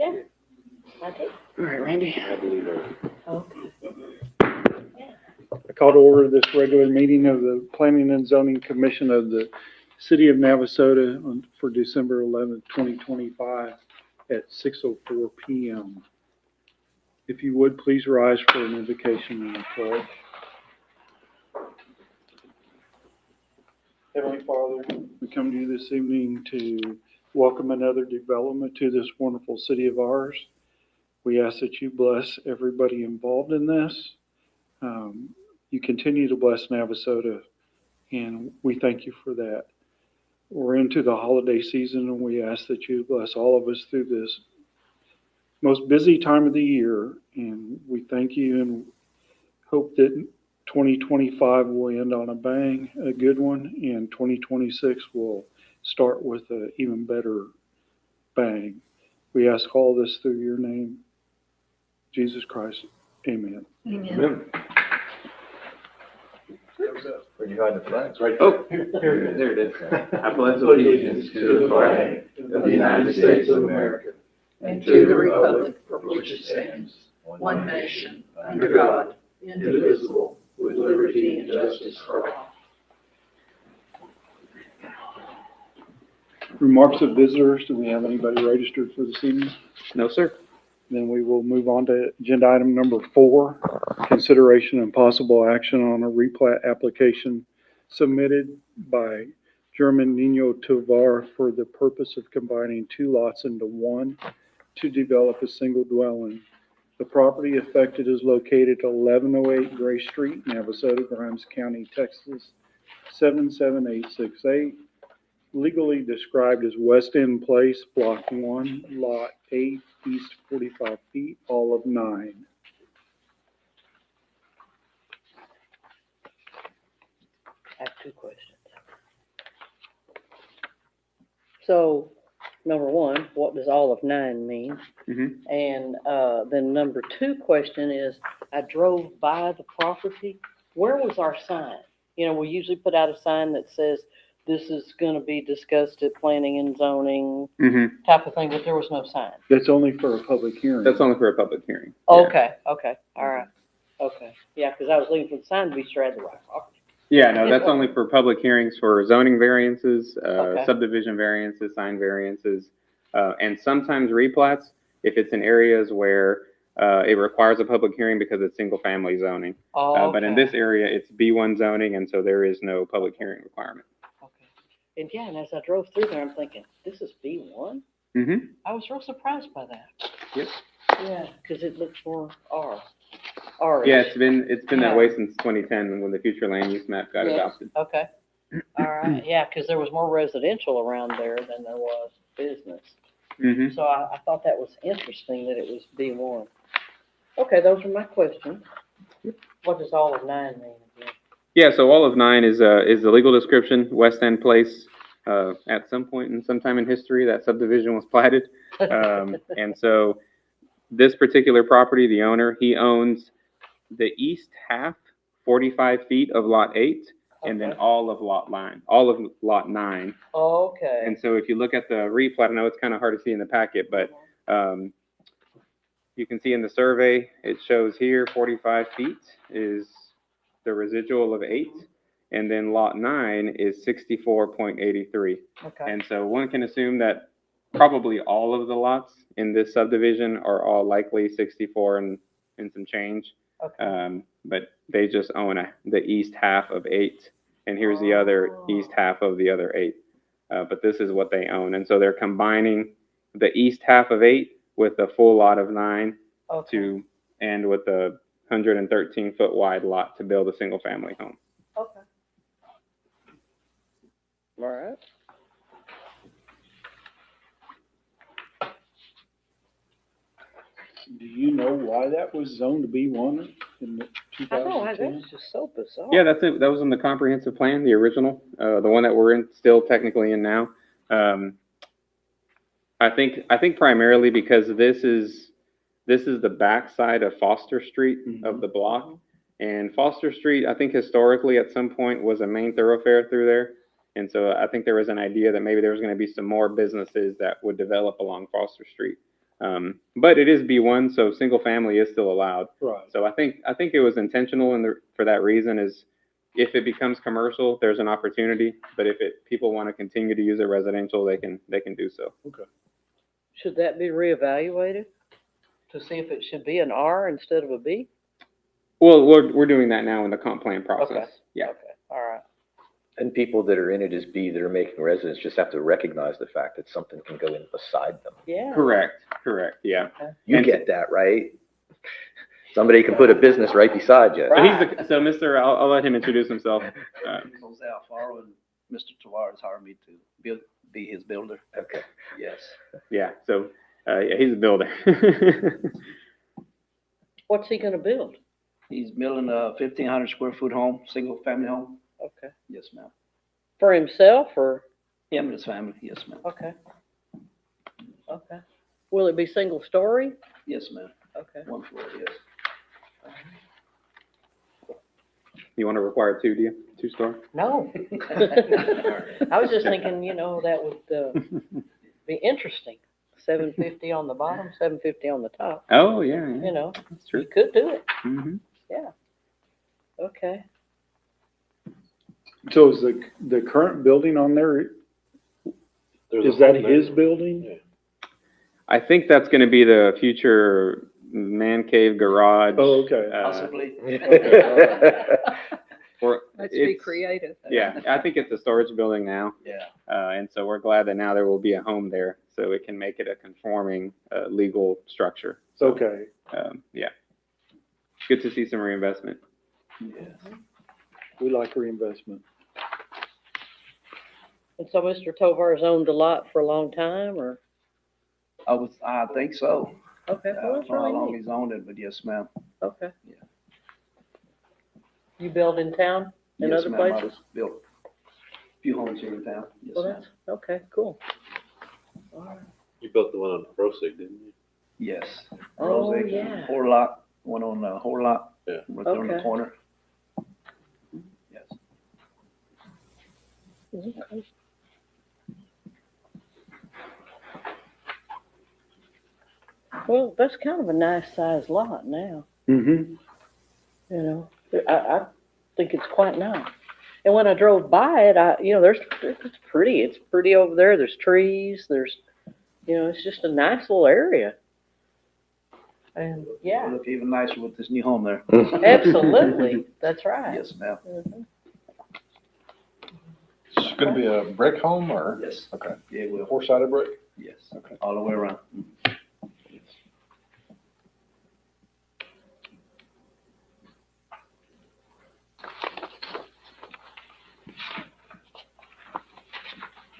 Yeah, I do. All right, Randy. I believe it. Okay. I call to order this regular meeting of the Planning and Zoning Commission of the City of Navasota for December 11th, 2025 at 6:04 p.m. If you would, please rise for an invocation and a pledge. Heavenly Father, we come to you this evening to welcome another development to this wonderful city of ours. We ask that you bless everybody involved in this. You continue to bless Navasota, and we thank you for that. We're into the holiday season, and we ask that you bless all of us through this most busy time of the year. And we thank you and hope that 2025 will end on a bang, a good one, and 2026 will start with an even better bang. We ask all this through your name, Jesus Christ. Amen. Amen. Where'd you hide the flag? It's right there. There it is. I pledge allegiance to the flag of the United States of America And to the republic for which it stands, one nation, under God, indivisible, with liberty and justice for all. Remarks of visitors. Do we have anybody registered for this evening? No, sir. Then we will move on to agenda item number 4, consideration and possible action on a replat application submitted by German Nino Tovar for the purpose of combining 2 lots into one to develop a single dwelling. The property affected is located at 1108 Gray Street, Navasota, Grimes County, Texas, 77868. Legally described as West End Place, Block 1, Lot 8, East 45 feet, all of 9. I have 2 questions. So, number 1, what does all of 9 mean? Mm-hmm. And then number 2 question is, I drove by the property. Where was our sign? You know, we usually put out a sign that says, this is going to be discussed at planning and zoning Mm-hmm. type of thing, but there was no sign. That's only for a public hearing. That's only for a public hearing. Yeah. Okay, all right. Okay, yeah, because I was looking for the sign to be sure I had the right property. Yeah, no, that's only for public hearings for zoning variances, Okay. subdivision variances, sign variances, and sometimes replats if it's in areas where it requires a public hearing because it's single-family zoning. Oh, But in this area, it's B1 zoning, and so there is no public hearing requirement. Okay. And yeah, and as I drove through there, I'm thinking, this is B1? Mm-hmm. I was real surprised by that. Yep. Yeah, because it looks more R. Yeah, it's been that way since 2010 when the future land use map got Yeah. adopted. Okay, all right, yeah, because there was more residential around there than there was business. Mm-hmm. So I thought that was interesting that it was B1. Okay, those are my questions. What does all of 9 mean again? Yeah, so all of 9 is the legal description. West End Place. At some point in sometime in history, that subdivision was platted, and so this particular property, the owner, he owns the east half, 45 feet of Lot 8, and then Okay. all of Lot 9. Okay. And so if you look at the replat, I know it's kind of hard to see in the packet, but you can see in the survey, it shows here 45 feet is the residual of 8, and then Lot 9 is 64.83. Okay. And so one can assume that probably all of the lots in this subdivision are all likely 64 and some change. Okay. But they just own the east half of 8, and here's the other east half of the other 8. But this is what they own, and so they're combining the east half of 8 with a full lot of 9 Okay. to end with a 113-foot wide lot to build a single-family home. Okay. All right. Do you know why that was zoned to B1 in the I know, 2010? that's just so bizarre. Yeah, that's it. That was in the comprehensive plan, the original, the one that we're still technically in now. I think primarily because this is the backside of Foster Street of the block, and Foster Street, I think historically at some point was a main thoroughfare through there, and so I think there was an idea that maybe there was going to be some more businesses that would develop along Foster Street. But it is B1, so single family is still allowed. Right. So I think it was intentional for that reason is if it becomes commercial, there's an opportunity, but if people want to continue to use it residential, they can do so. Should that be reevaluated to see if it should be an R instead of a B? Well, we're doing that now in the comp plan process. Okay. Yeah. Okay, all right. And people that are in it as B that are making residents just have to recognize the fact that something can go in beside them. Yeah. Correct, yeah. You And- get that, right? Somebody can put a business right beside you. So so Mr., I'll let him introduce himself. Jose Alfaro and Mr. Tavares hired me to be his builder. Okay. Yes. Yeah, so, yeah, he's a builder. What's he gonna build? He's building a 1,500 square foot home, single family home. Okay. Yes, ma'am. For himself or, Him and his family. Yes, ma'am. okay. Okay. Will it be single story? Yes, ma'am. Okay. 1 floor, yes. You want to require two, do you? 2-star? No. I was just thinking, that would, be interesting. 750 on the bottom, 750 on the top, Oh, yeah, that's true. you could do it, Mm-hmm. okay. So is the current building on there, is that his building? I think that's going to be the future man cave garage. Oh, okay. Possibly. Or Let's be it's- creative. Yeah, I think it's a storage building now. Yeah. And so we're glad that now there will be a home there, so it can make it a conforming, legal structure. So, Okay. yeah. Good to see some reinvestment. Yes. We like reinvestment. And so Mr. Tovar's owned the lot for a long time, or? I think so. Okay, I well, don't that's know how really long neat. he's owned it, but yes, ma'am. Okay. Yeah. You build in town, in Yes, other ma'am. I places? Built a few homes here in town. Yes, Well, ma'am. that's, okay, cool. All right. You built the one on Brosig, didn't you? Yes. Oh, Rosé, yeah. Horlock, one on Horlock. Yeah. Right there on the Okay. corner. Yes. Okay. Well, that's kind of a nice sized lot now, Mm-hmm. I think it's quite nice. And when I drove by it, it's pretty. It's pretty over there. There's trees, it's just a nice little area. And, yeah, It'll look even nicer with this new home there. absolutely, that's right. Yes, ma'am. Mhm. It's gonna be a brick home or Yes. Okay. Yeah, it will. four-sided brick? Yes. Okay. All the way around.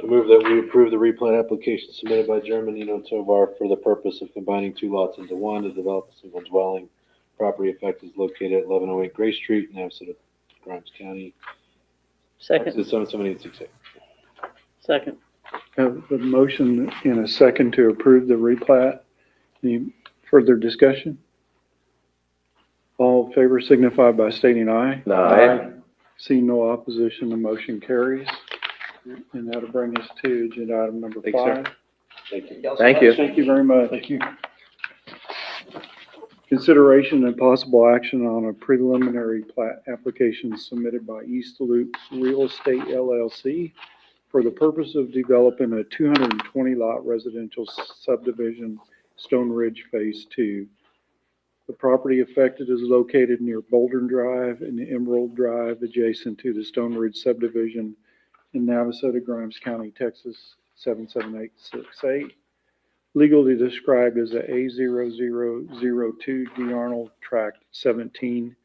I move that we approve the replat application submitted by Germanino Tovar for the purpose of combining 2 lots into one to develop a single dwelling. Property effect is located at 1108 Gray Street, Navasota, Grimes County. Second, It's 77868. second. Have a motion in a second to approve the replat. Any further discussion? All in favor signify by stating aye. Aye. Seeing no opposition, the motion carries. And that'll bring us to agenda item number Thanks, sir. 5. Thank you. Thank you. Thank you very much. Thank you. Consideration and possible action on a preliminary plat application submitted by East Loop Real Estate LLC for the purpose of developing a 220 lot residential subdivision, Stone Ridge Phase 2. The property affected is located near Boulder Drive and Emerald Drive, adjacent to the Stone Ridge subdivision in Navasota, Grimes County, Texas, 77868. Legally described as a A0002 D. Arnold Tract 17,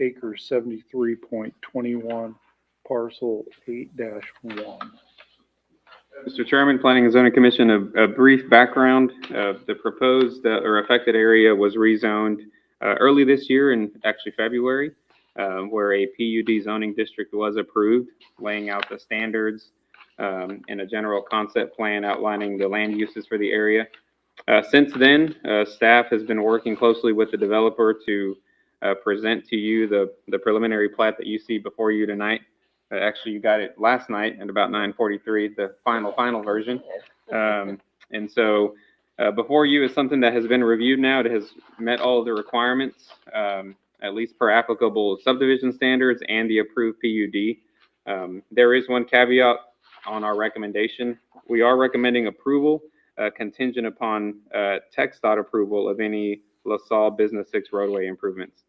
acres 73.21, parcel 8-1. Mr. Chairman, Planning and Zoning Commission, a brief background. The proposed or affected area was rezoned early this year in actually February, where a PUD zoning district was approved, laying out the standards and a general concept plan outlining the land uses for the area. Since then, staff has been working closely with the developer to present to you the preliminary plat that you see before you tonight. Actually, you got it last night at about 9:43, the final version. And so Before you is something that has been reviewed now. It has met all of the requirements, at least per applicable subdivision standards and the approved PUD. There is one caveat on our recommendation. We are recommending approval contingent upon TxDOT approval of any LaSalle Business 6 roadway improvements.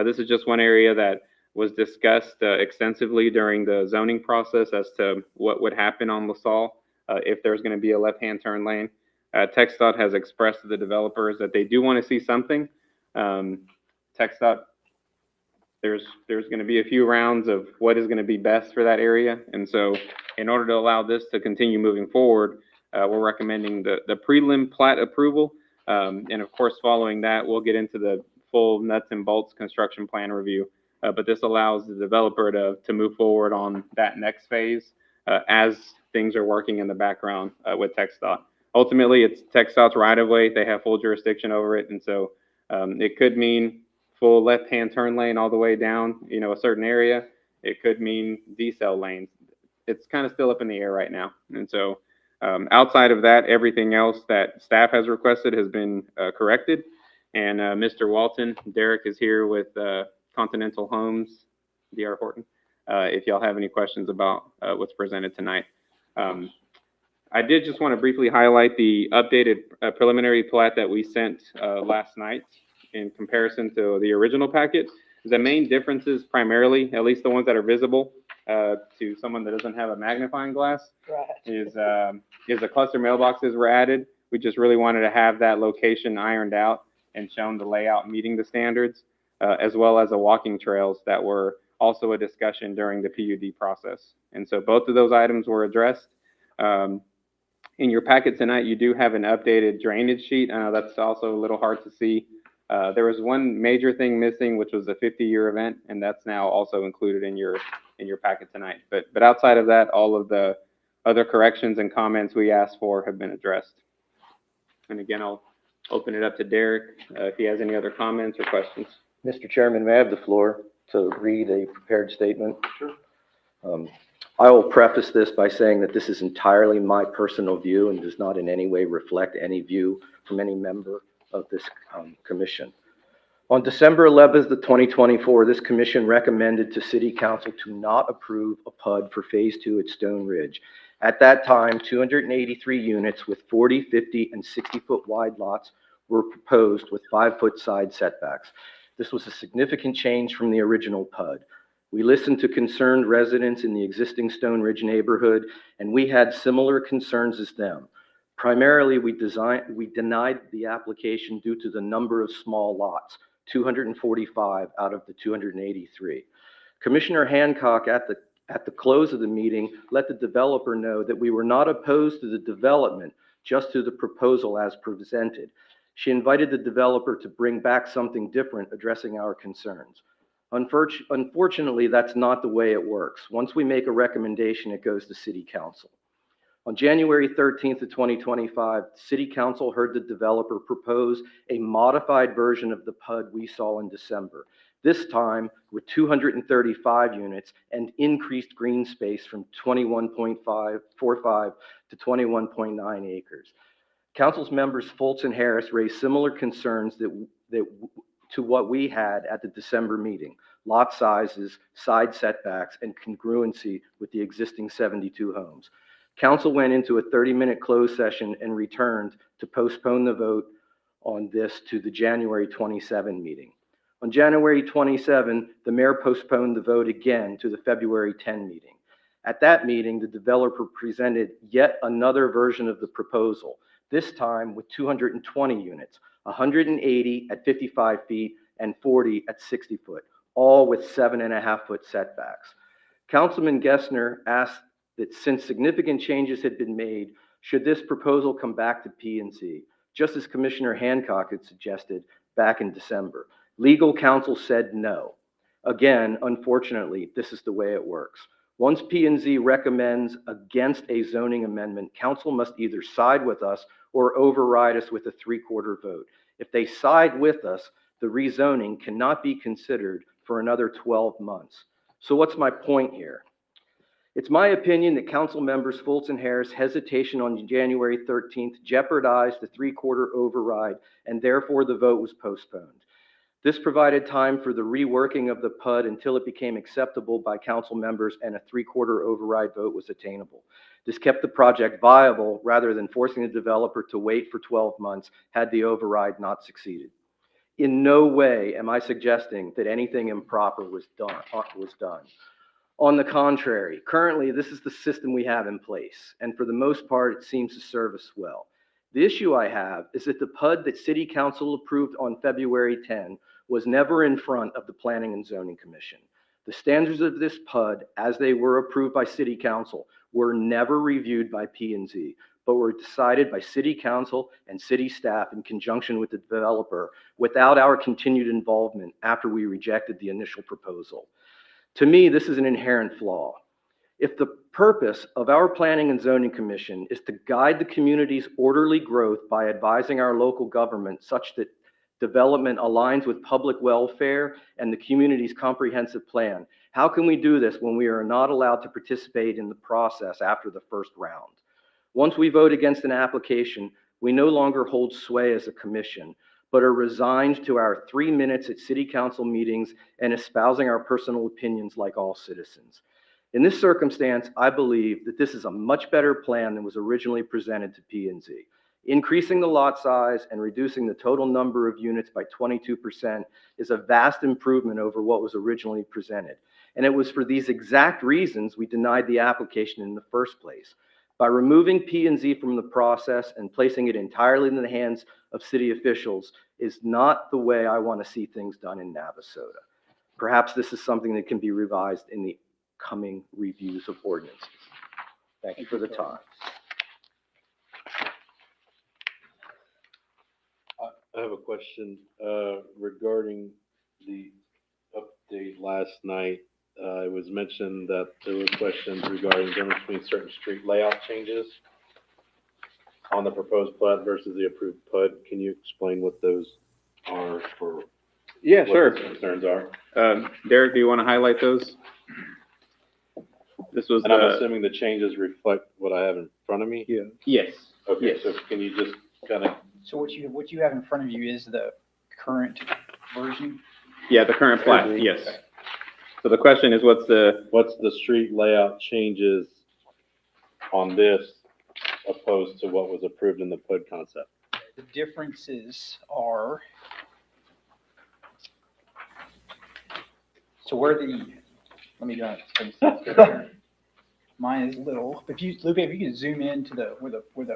This is just one area that was discussed extensively during the zoning process as to what would happen on LaSalle if there's going to be a left-hand turn lane. TxDOT has expressed to the developers that they do want to see something. TxDOT, there's going to be a few rounds of what is going to be best for that area. And so in order to allow this to continue moving forward, we're recommending the prelim plat approval. And of course, following that, we'll get into the full nuts and bolts construction plan review. But this allows the developer to move forward on that next phase as things are working in the background with TxDOT. Ultimately, it's TxDOT's right-of-way. They have full jurisdiction over it. And so it could mean full left-hand turn lane all the way down, a certain area. It could mean decel lanes. It's kind of still up in the air right now. And so outside of that, everything else that staff has requested has been corrected. And Mr. Walton, Derek is here with Continental Homes, D.R. Horton, if y'all have any questions about what's presented tonight. I did just want to briefly highlight the updated preliminary plat that we sent last night in comparison to the original packet. The main differences primarily, at least the ones that are visible to someone that doesn't have a magnifying glass, Right. is the cluster mailboxes were added. We just really wanted to have that location ironed out and shown the layout meeting the standards, as well as the walking trails that were also a discussion during the PUD process. And so both of those items were addressed. In your packet tonight, you do have an updated drainage sheet. I know that's also a little hard to see. There was one major thing missing, which was a 50-year event, and that's now also included in your packet tonight. But outside of that, all of the other corrections and comments we asked for have been addressed. And again, I'll open it up to Derek if he has any other comments or questions. Mr. Chairman, may I have the floor to read a prepared statement? Sure. I will preface this by saying that this is entirely my personal view and does not in any way reflect any view from any member of this commission. On December 11th of 2024, this commission recommended to City Council to not approve a PUD for Phase 2 at Stone Ridge. At that time, 283 units with 40, 50, and 60-foot wide lots were proposed with 5-foot side setbacks. This was a significant change from the original PUD. We listened to concerned residents in the existing Stone Ridge neighborhood, and we had similar concerns as them. Primarily, we denied the application due to the number of small lots, 245 out of the 283. Commissioner Hancock, at the close of the meeting, let the developer know that we were not opposed to the development, just to the proposal as presented. She invited the developer to bring back something different addressing our concerns. Unfortunately, that's not the way it works. Once we make a recommendation, it goes to City Council. On January 13th of 2025, City Council heard the developer propose a modified version of the PUD we saw in December, this time with 235 units and increased green space from 21.45 to 21.9 acres. Council's members Fultz and Harris raised similar concerns to what we had at the December meeting: lot sizes, side setbacks, and congruency with the existing 72 homes. Council went into a 30-minute closed session and returned to postpone the vote on this to the January 27 meeting. On January 27, the mayor postponed the vote again to the February 10 meeting. At that meeting, the developer presented yet another version of the proposal, this time with 220 units, 180 at 55 feet and 40 at 60 foot, all with 7.5-foot setbacks. Councilman Gessner asked that since significant changes had been made, should this proposal come back to P&Z, just as Commissioner Hancock had suggested back in December. Legal counsel said no. Again, unfortunately, this is the way it works. Once P&Z recommends against a zoning amendment, council must either side with us or override us with a 3/4 vote. If they side with us, the rezoning cannot be considered for another 12 months. So what's my point here? It's my opinion that council members Fultz and Harris' hesitation on January 13th jeopardized the three-quarter override, and therefore the vote was postponed. This provided time for the reworking of the PUD until it became acceptable by council members and a three-quarter override vote was attainable. This kept the project viable rather than forcing the developer to wait for 12 months had the override not succeeded. In no way am I suggesting that anything improper was done. On the contrary, currently this is the system we have in place, and for the most part it seems to serve us well. The issue I have is that the PUD that City Council approved on February 10 was never in front of the Planning and Zoning Commission. The standards of this PUD, as they were approved by City Council, were never reviewed by P&Z, but were decided by City Council and City staff in conjunction with the developer without our continued involvement after we rejected the initial proposal. To me, this is an inherent flaw. If the purpose of our Planning and Zoning Commission is to guide the community's orderly growth by advising our local government such that development aligns with public welfare and the community's comprehensive plan, how can we do this when we are not allowed to participate in the process after the first round? Once we vote against an application, we no longer hold sway as a commission, but are resigned to our 3 minutes at City Council meetings and espousing our personal opinions like all citizens. In this circumstance, I believe that this is a much better plan than was originally presented to P&Z. Increasing the lot size and reducing the total number of units by 22% is a vast improvement over what was originally presented. And it was for these exact reasons we denied the application in the first place. By removing P&Z from the process and placing it entirely in the hands of city officials is not the way I want to see things done in Navasota. Perhaps this is something that can be revised in the coming reviews of ordinances. Thank you for the time. I have a question regarding the update last night. It was mentioned that there were questions regarding the difference between certain street layout changes on the proposed PUD versus the approved PUD. Can you explain what those are for? Yeah, what sure. the concerns are? Derek, do you want to highlight those? This was And I'm assuming the changes reflect what I have in front of me? Yeah. Yes. Okay, Yes. so can you just kind of, So what you have in front of you is the current version? Yeah, the current plat, yes. So the question is, what's the street layout changes on this opposed to what was approved in the PUD concept? The differences are, so where the, let me go. Mine is little. If you, Lupe, if you could zoom in to where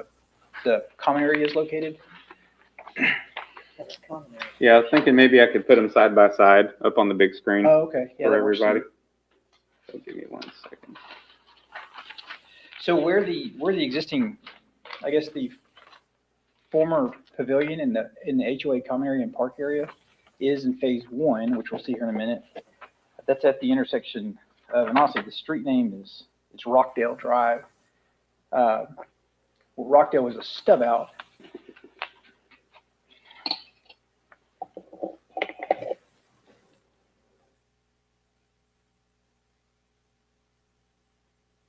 the common area is located. That's common. Yeah, I was thinking maybe I could put them side by side up on the big screen Oh, okay. Yeah, for that works. everybody. So give me 1 second. So where the existing, I guess the former pavilion in the HOA common area and park area is in phase 1, which we'll see here in a minute. That's at the intersection of, and honestly, the street name is, it's Rockdale Drive. Rockdale was a stub out.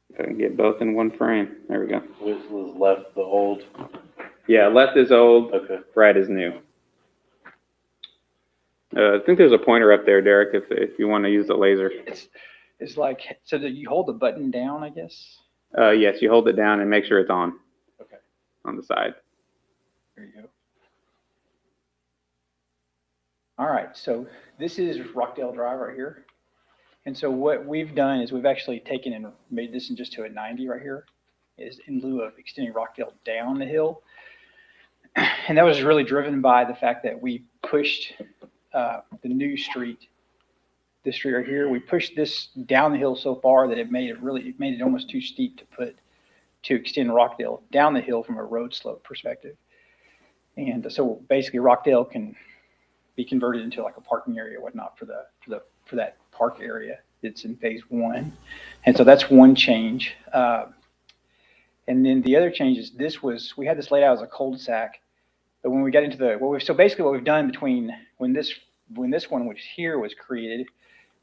If I can get both in one frame. There we go. Which was left the old? Yeah, left is old, Okay. right is new. I think there's a pointer up there, Derek, if you want to use the laser. It's like, so that you hold the button down, I guess? Yes, you hold it down and make sure it's on. Okay. On the side. There you go. All right, so this is Rockdale Drive right here. And so what we've done is we've actually taken and made this just to a 90 right here, is in lieu of extending Rockdale down the hill. And that was really driven by the fact that we pushed the new street, this street right here, we pushed this down the hill so far that it made it almost too steep to extend Rockdale down the hill from a road slope perspective. And so basically Rockdale can be converted into like a parking area or whatnot for that park area. It's in phase 1. And so that's one change. And then the other change is we had this laid out as a cul-de-sac, but when we got into so basically what we've done between when this one was here was created,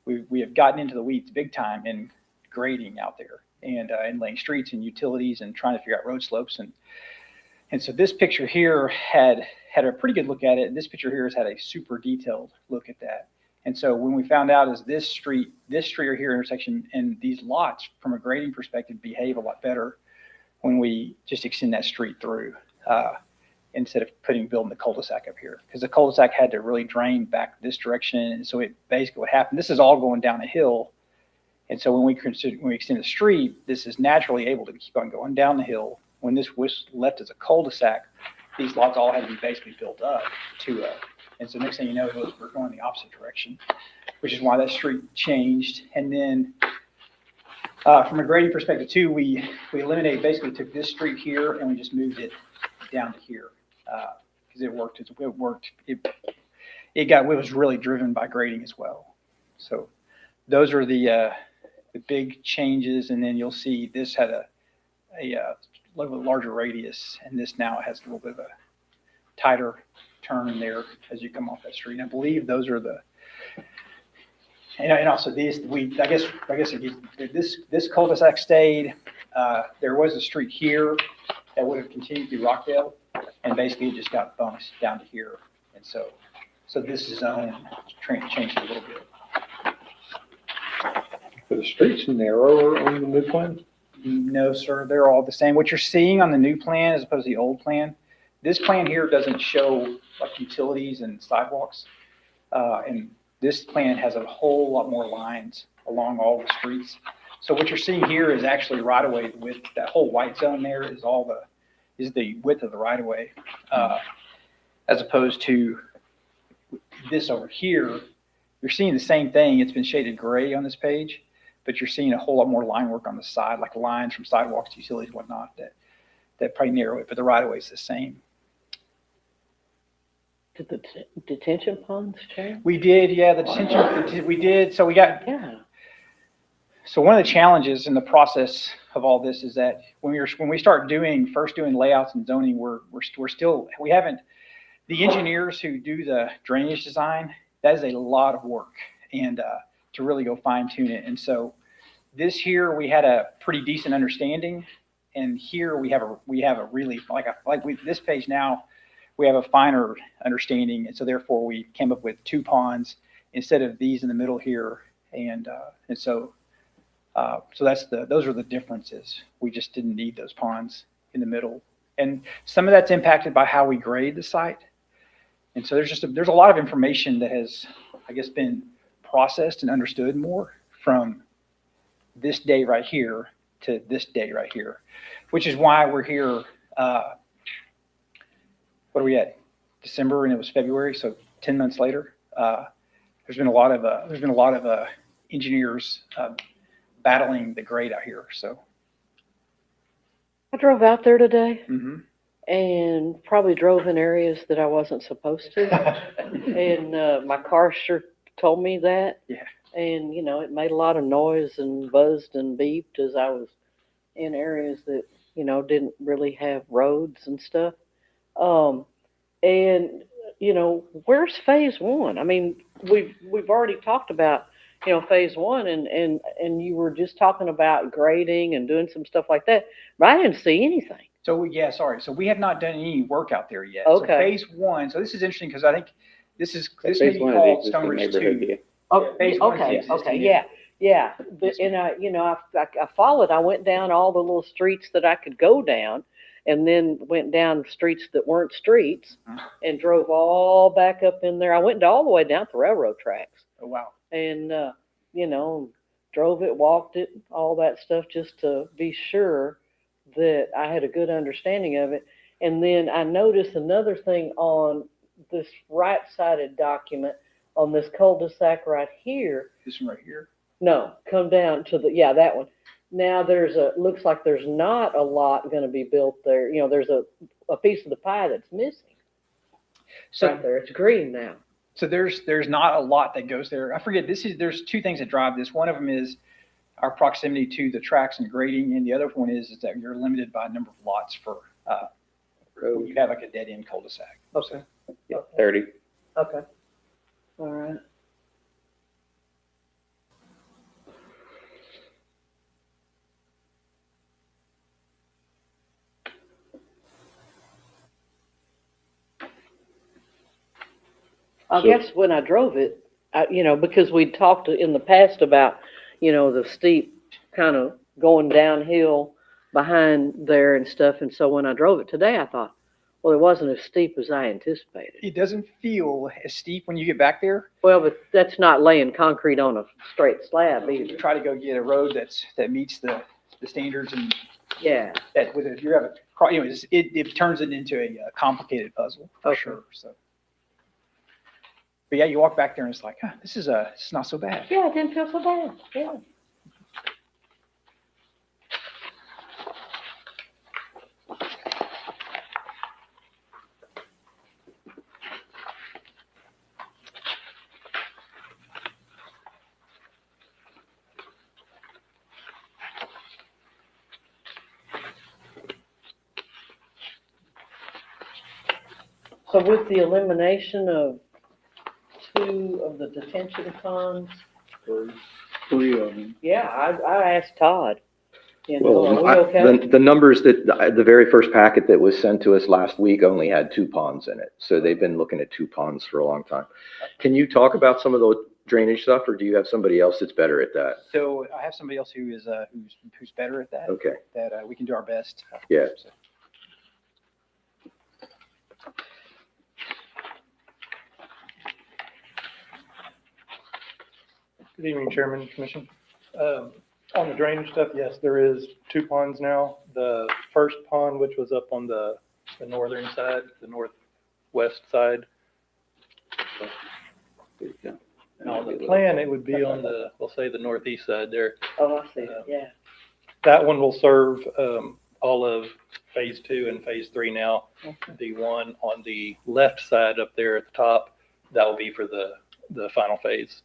we have gotten into the weeds big time in grading out there. and laying streets and utilities and trying to figure out road slopes. And so this picture here had a pretty good look at it. And this picture here has had a super detailed look at that. And so when we found out is this street right here intersection and these lots from a grading perspective behave a lot better when we just extend that street through instead of building the cul-de-sac up here, because the cul-de-sac had to really drain back this direction. And so it basically what happened, this is all going down a hill. And so when we extend the street, this is naturally able to keep on going down the hill. When this was left as a cul-de-sac, these lots all had to be basically built up and so next thing you know, we're going the opposite direction, which is why that street changed. And then from a grading perspective too, we basically took this street here and we just moved it down to here because it worked. It was really driven by grading as well. So those are the big changes. And then you'll see this had a little bit larger radius, and this now has a little bit of a tighter turn there as you come off that street. And I believe those are and also these, I guess this cul-de-sac stayed. There was a street here that would have continued through Rockdale, and basically it just got bumped down to here. And so this zone changed a little bit. Are the streets narrower on the new plan? No, sir, they're all the same. What you're seeing on the new plan as opposed to the old plan, this plan here doesn't show like utilities and sidewalks. And this plan has a whole lot more lines along all the streets. So what you're seeing here is actually right of way with that whole white zone there is the width of the right of way, as opposed to this over here. You're seeing the same thing. It's been shaded gray on this page, but you're seeing a whole lot more line work on the side, like lines from sidewalks to utilities, whatnot, that probably narrow it, but the right of way is the same. Did the detention ponds change? We did, yeah, the detention, we did. So Yeah. So one of the challenges in the process of all this is that when we start doing layouts and zoning, we haven't, the engineers who do the drainage design, that is a lot of work and to really go fine tune it. And so this here, we had a pretty decent understanding. And here we have a really, this page now, we have a finer understanding. And so therefore we came up with 2 ponds instead of these in the middle here. And so those are the differences. We just didn't need those ponds in the middle. And some of that's impacted by how we grade the site. And so there's a lot of information that has, I guess, been processed and understood more from this day right here to this day right here, which is why we're here. What are we at? December, and it was February, so 10 months later. There's been a lot of engineers battling the grade out here. So I drove out there today mm-hmm. and probably drove in areas that I wasn't supposed to. And my car sure told me that. Yeah. And, it made a lot of noise and buzzed and beeped as I was in areas that, didn't really have roads and stuff. And, where's phase 1? I mean, we've already talked about, phase 1 and you were just talking about grading and doing some stuff like that, but I didn't see anything. So So we have not done any work out there yet. Okay. So phase 1. So this is interesting because I think this may be called Stone Ridge 2. Oh, phase 1 is okay, existing, okay, yeah. But, and I followed, I went down all the little streets that I could go down and then went down streets that weren't streets and drove all back up in there. I went all the way down to the railroad tracks. Oh, wow. And, drove it, walked it, all that stuff just to be sure that I had a good understanding of it. And then I noticed another thing on this right-sided document on this cul-de-sac right here. This one right here. No, come down to that one. Now looks like there's not a lot going to be built there. There's a piece of the pie that's missing. So right there, it's green now. So there's not a lot that goes there. I forget, there's 2 things that drive this. One of them is our proximity to the tracks and grading, and the other one is that you're limited by a number of lots for when you have like a dead end cul-de-sac. Okay. Yeah, 30. Okay. All right. I So- guess when I drove it, because we'd talked in the past about, the steep kind of going downhill behind there and stuff. And so when I drove it today, I thought, well, it wasn't as steep as I anticipated. It doesn't feel as steep when you get back there. Well, but that's not laying concrete on a straight slab You either. try to go get a road that meets the standards, and Yeah. that with if you have it turns it into a complicated puzzle for Okay. sure. So, but yeah, you walk back there and it's like, this is not so bad. Yeah, it didn't feel so bad. Yeah. So with the elimination of 2 of the detention ponds, Three of them. yeah, I asked Todd, are Well, we okay? the numbers the very first packet that was sent to us last week only had 2 ponds in it. So they've been looking at 2 ponds for a long time. Can you talk about some of the drainage stuff, or do you have somebody else that's better at that? So I have somebody else who is who's better at that. Okay. That we can do our best. Yeah. So, Good evening, Chairman, Commission. On the drainage stuff, yes, there is 2 ponds now. The first pond, which was up on the northern side, the northwest side. Now, on the plan, it would be on we'll say the northeast side there. Oh, I see it, yeah. That one will serve all of Phase 2 and Phase 3 now. Okay. The one on the left side up there at the top, that will be for the final phase.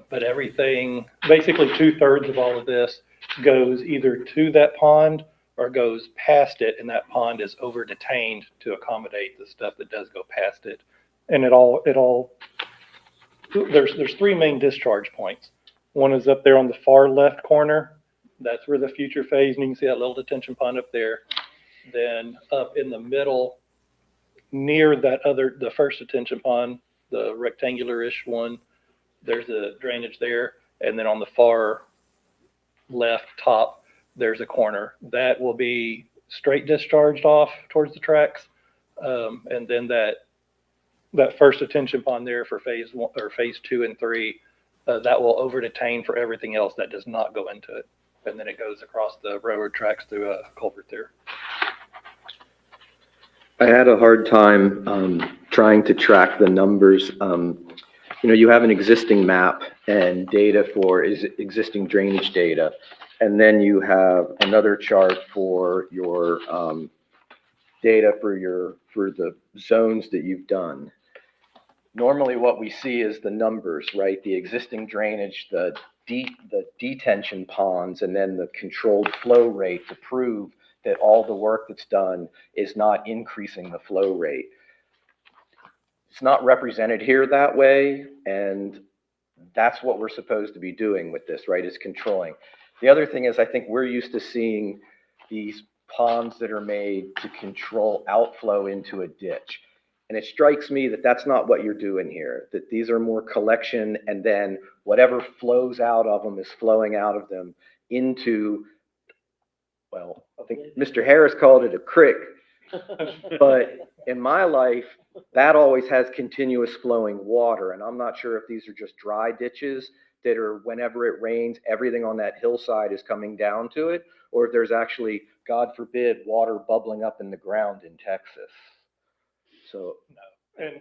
But everything, basically 2/3 of all of this goes either to that pond or goes past it, and that pond is over detained to accommodate the stuff that does go past it. And there's 3 main discharge points. One is up there on the far left corner. That's where the future phase, and you can see that little detention pond up there. Then up in the middle, near the first detention pond, the rectangular-ish one, there's a drainage there. And then on the far left top, there's a corner. That will be straight discharged off towards the tracks. And then that first detention pond there for Phase 1 or Phase 2 and 3, that will over detain for everything else that does not go into it. And then it goes across the railroad tracks through a culvert there. I had a hard time trying to track the numbers. You have an existing map and data for existing drainage data, and then you have another chart for your data for the zones that you've done. Normally, what we see is the numbers, right? The existing drainage, the detention ponds, and then the controlled flow rate to prove that all the work that's done is not increasing the flow rate. It's not represented here that way, and that's what we're supposed to be doing with this, right, is controlling. The other thing is I think we're used to seeing these ponds that are made to control outflow into a ditch. And it strikes me that that's not what you're doing here, that these are more collection, and then whatever flows out of them is flowing out of them into, well, I think Mr. Harris called it a creek, but in my life, that always has continuous flowing water. And I'm not sure if these are just dry ditches that are, whenever it rains, everything on that hillside is coming down to it, or if there's actually, God forbid, water bubbling up in the ground in Texas. So, And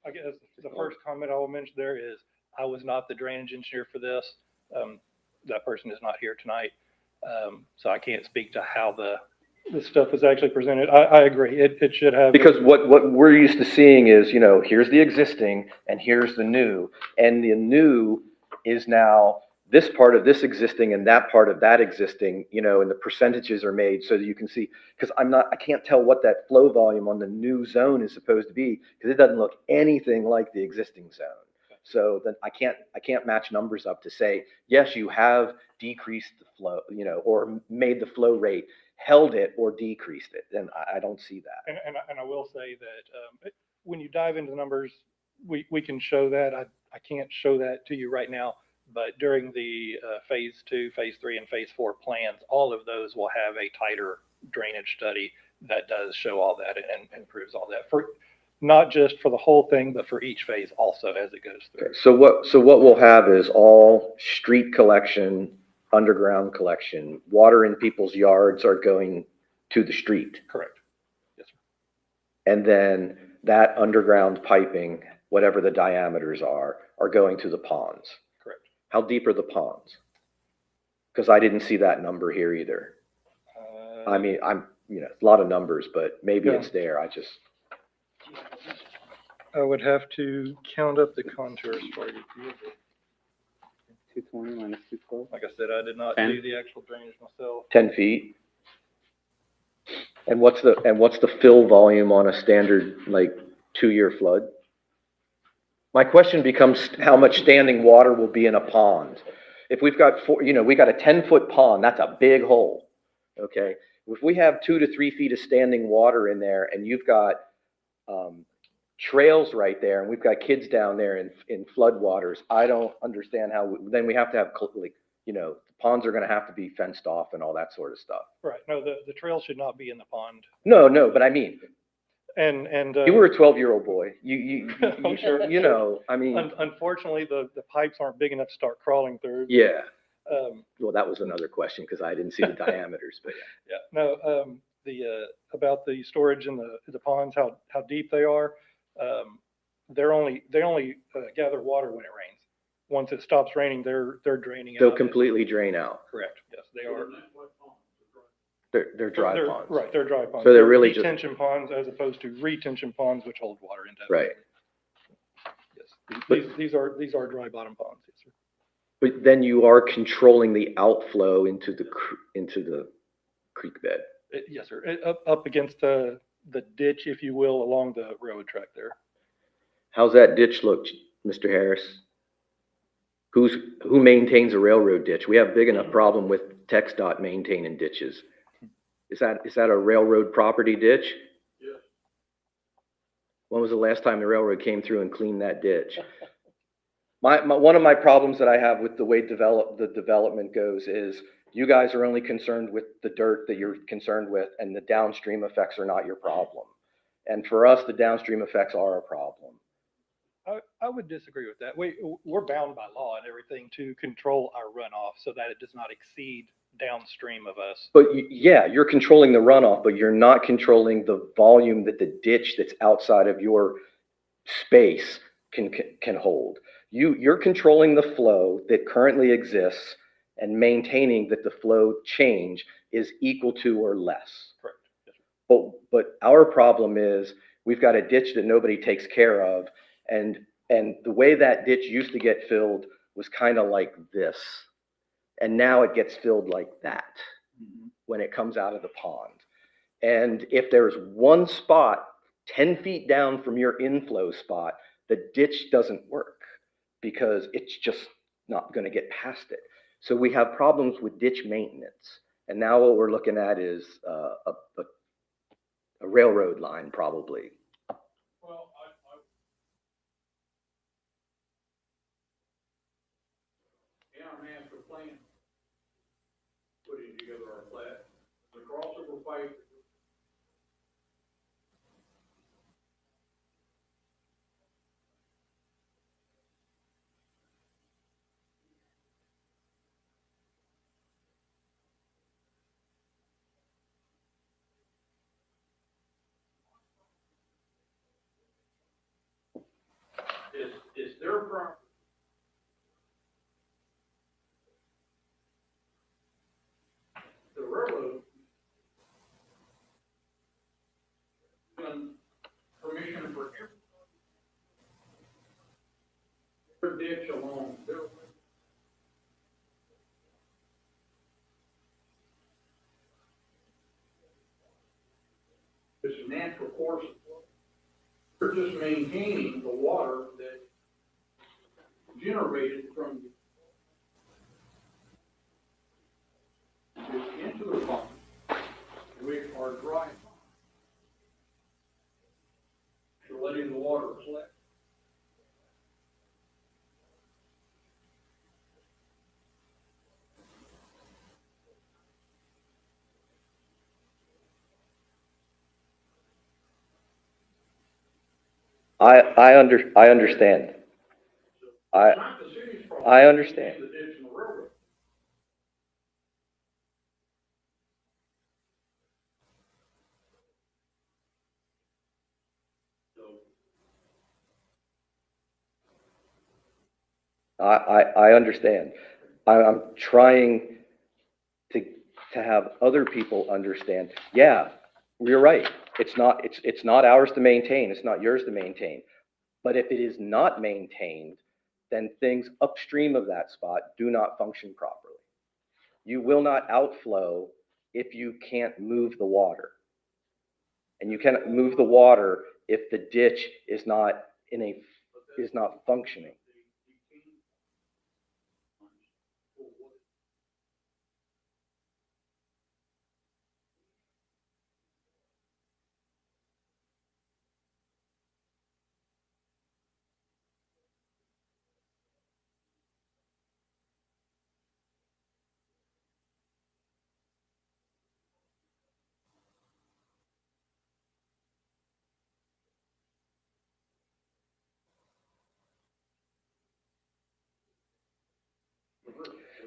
I guess the first comment I will mention there is I was not the drainage engineer for this. That person is not here tonight. So I can't speak to how the stuff was actually presented. I agree. It should have. because what we're used to seeing is, here's the existing and here's the new. And the new is now this part of this existing and that part of that existing, and the percentages are made so that you can see, because I can't tell what that flow volume on the new zone is supposed to be, because it doesn't look anything like the existing zone. So then I can't match numbers up to say, yes, you have decreased the flow, or made the flow rate, held it or decreased it. And I don't see that. And I will say that when you dive into the numbers, we can show that. I can't show that to you right now, but during the phase 2, phase 3, and phase 4 plans, all of those will have a tighter drainage study that does show all that and proves all that for not just for the whole thing, but for each phase also as it goes through. Okay, so what we'll have is all street collection, underground collection, water in people's yards are going to the street. Correct. Yes, sir. And then that underground piping, whatever the diameters are going to the ponds. Correct. How deep are the ponds? Because I didn't see that number here either. I mean, a lot of numbers, but maybe Yeah. it's there. I would have to count up the contours for you. 220 minus 212. Like I said, I did not 10. do the actual drainage myself. 10 feet. And what's the fill volume on a standard, like, 2-year flood? My question becomes how much standing water will be in a pond. If we've got we got a 10-foot pond, that's a big hole, okay? If we have 2 to 3 feet of standing water in there and you've got trails right there and we've got kids down there in flood waters, I don't understand how, then we have to have, the ponds are gonna have to be fenced off and all that sort of stuff. Right. No, the trail should not be in the pond. No, but I mean, And you were a 12-year-old boy. You Sure. I mean, unfortunately, the pipes aren't big enough to start crawling through. yeah. Um, Well, that was another question because I didn't see the diameters, but yeah. No. About the storage in the ponds, how deep they are. They only gather water when it rains. Once it stops raining, they're draining they'll out. completely drain out. Correct. Yes, they are. They're dry ponds. Right, they're dry ponds. So they're really just- detention ponds as opposed to retention ponds, which hold water indefinitely. Right. Yes. But- These are dry bottom ponds. Yes, sir. But then you are controlling the outflow into the creek bed. Yes, sir. Up against the ditch, if you will, along the railroad track there. How's that ditch look, Mr. Harris? Who maintains a railroad ditch? We have big enough problem with TxDOT maintaining ditches. Is that a railroad property ditch? Yes. When was the last time the railroad came through and cleaned that ditch? One of my problems that I have with the way the development goes is you guys are only concerned with the dirt that you're concerned with, and the downstream effects are not your problem. And for us, the downstream effects are a problem. I would disagree with that. We're bound by law and everything to control our runoff so that it does not exceed downstream of us. But yeah, you're controlling the runoff, but you're not controlling the volume that the ditch that's outside of your space can hold. You're controlling the flow that currently exists and maintaining that the flow change is equal to or less. Correct. Yes, sir. But our problem is we've got a ditch that nobody takes care of, and the way that ditch used to get filled was kind of like this. And now it gets filled like that when it comes out of the pond. And if there's one spot 10 feet down from your inflow spot, the ditch doesn't work because it's just not going to get past it. So we have problems with ditch maintenance. And now what we're looking at is a railroad line probably. Well, in our master plan, putting together our plat, the crossover pipe. Is their property. The railroad given permission for every ditch along their. It's a natural course of flow. They're just maintaining the water that generated from into the pond, which are dry ponds. You're letting the water collect. I understand. I understand. I understand. I'm trying to, to have other people understand. Yeah, you're right. It's not ours to maintain. It's not yours to maintain. But if it is not maintained, then things upstream of that spot do not function properly. You will not outflow if you can't move the water. And you cannot move the water if the ditch is not functioning.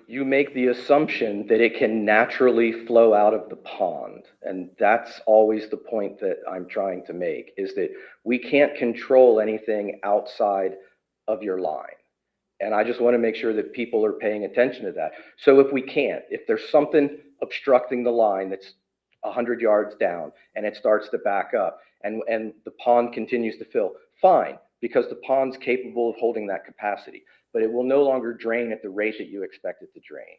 You make the assumption that it can naturally flow out of the pond. And that's always the point that I'm trying to make, is that we can't control anything outside of your line. And I just want to make sure that people are paying attention to that. So if we can't, if there's something obstructing the line that's 100 yards down and it starts to back up and the pond continues to fill, fine, because the pond's capable of holding that capacity, but it will no longer drain at the rate that you expect it to drain,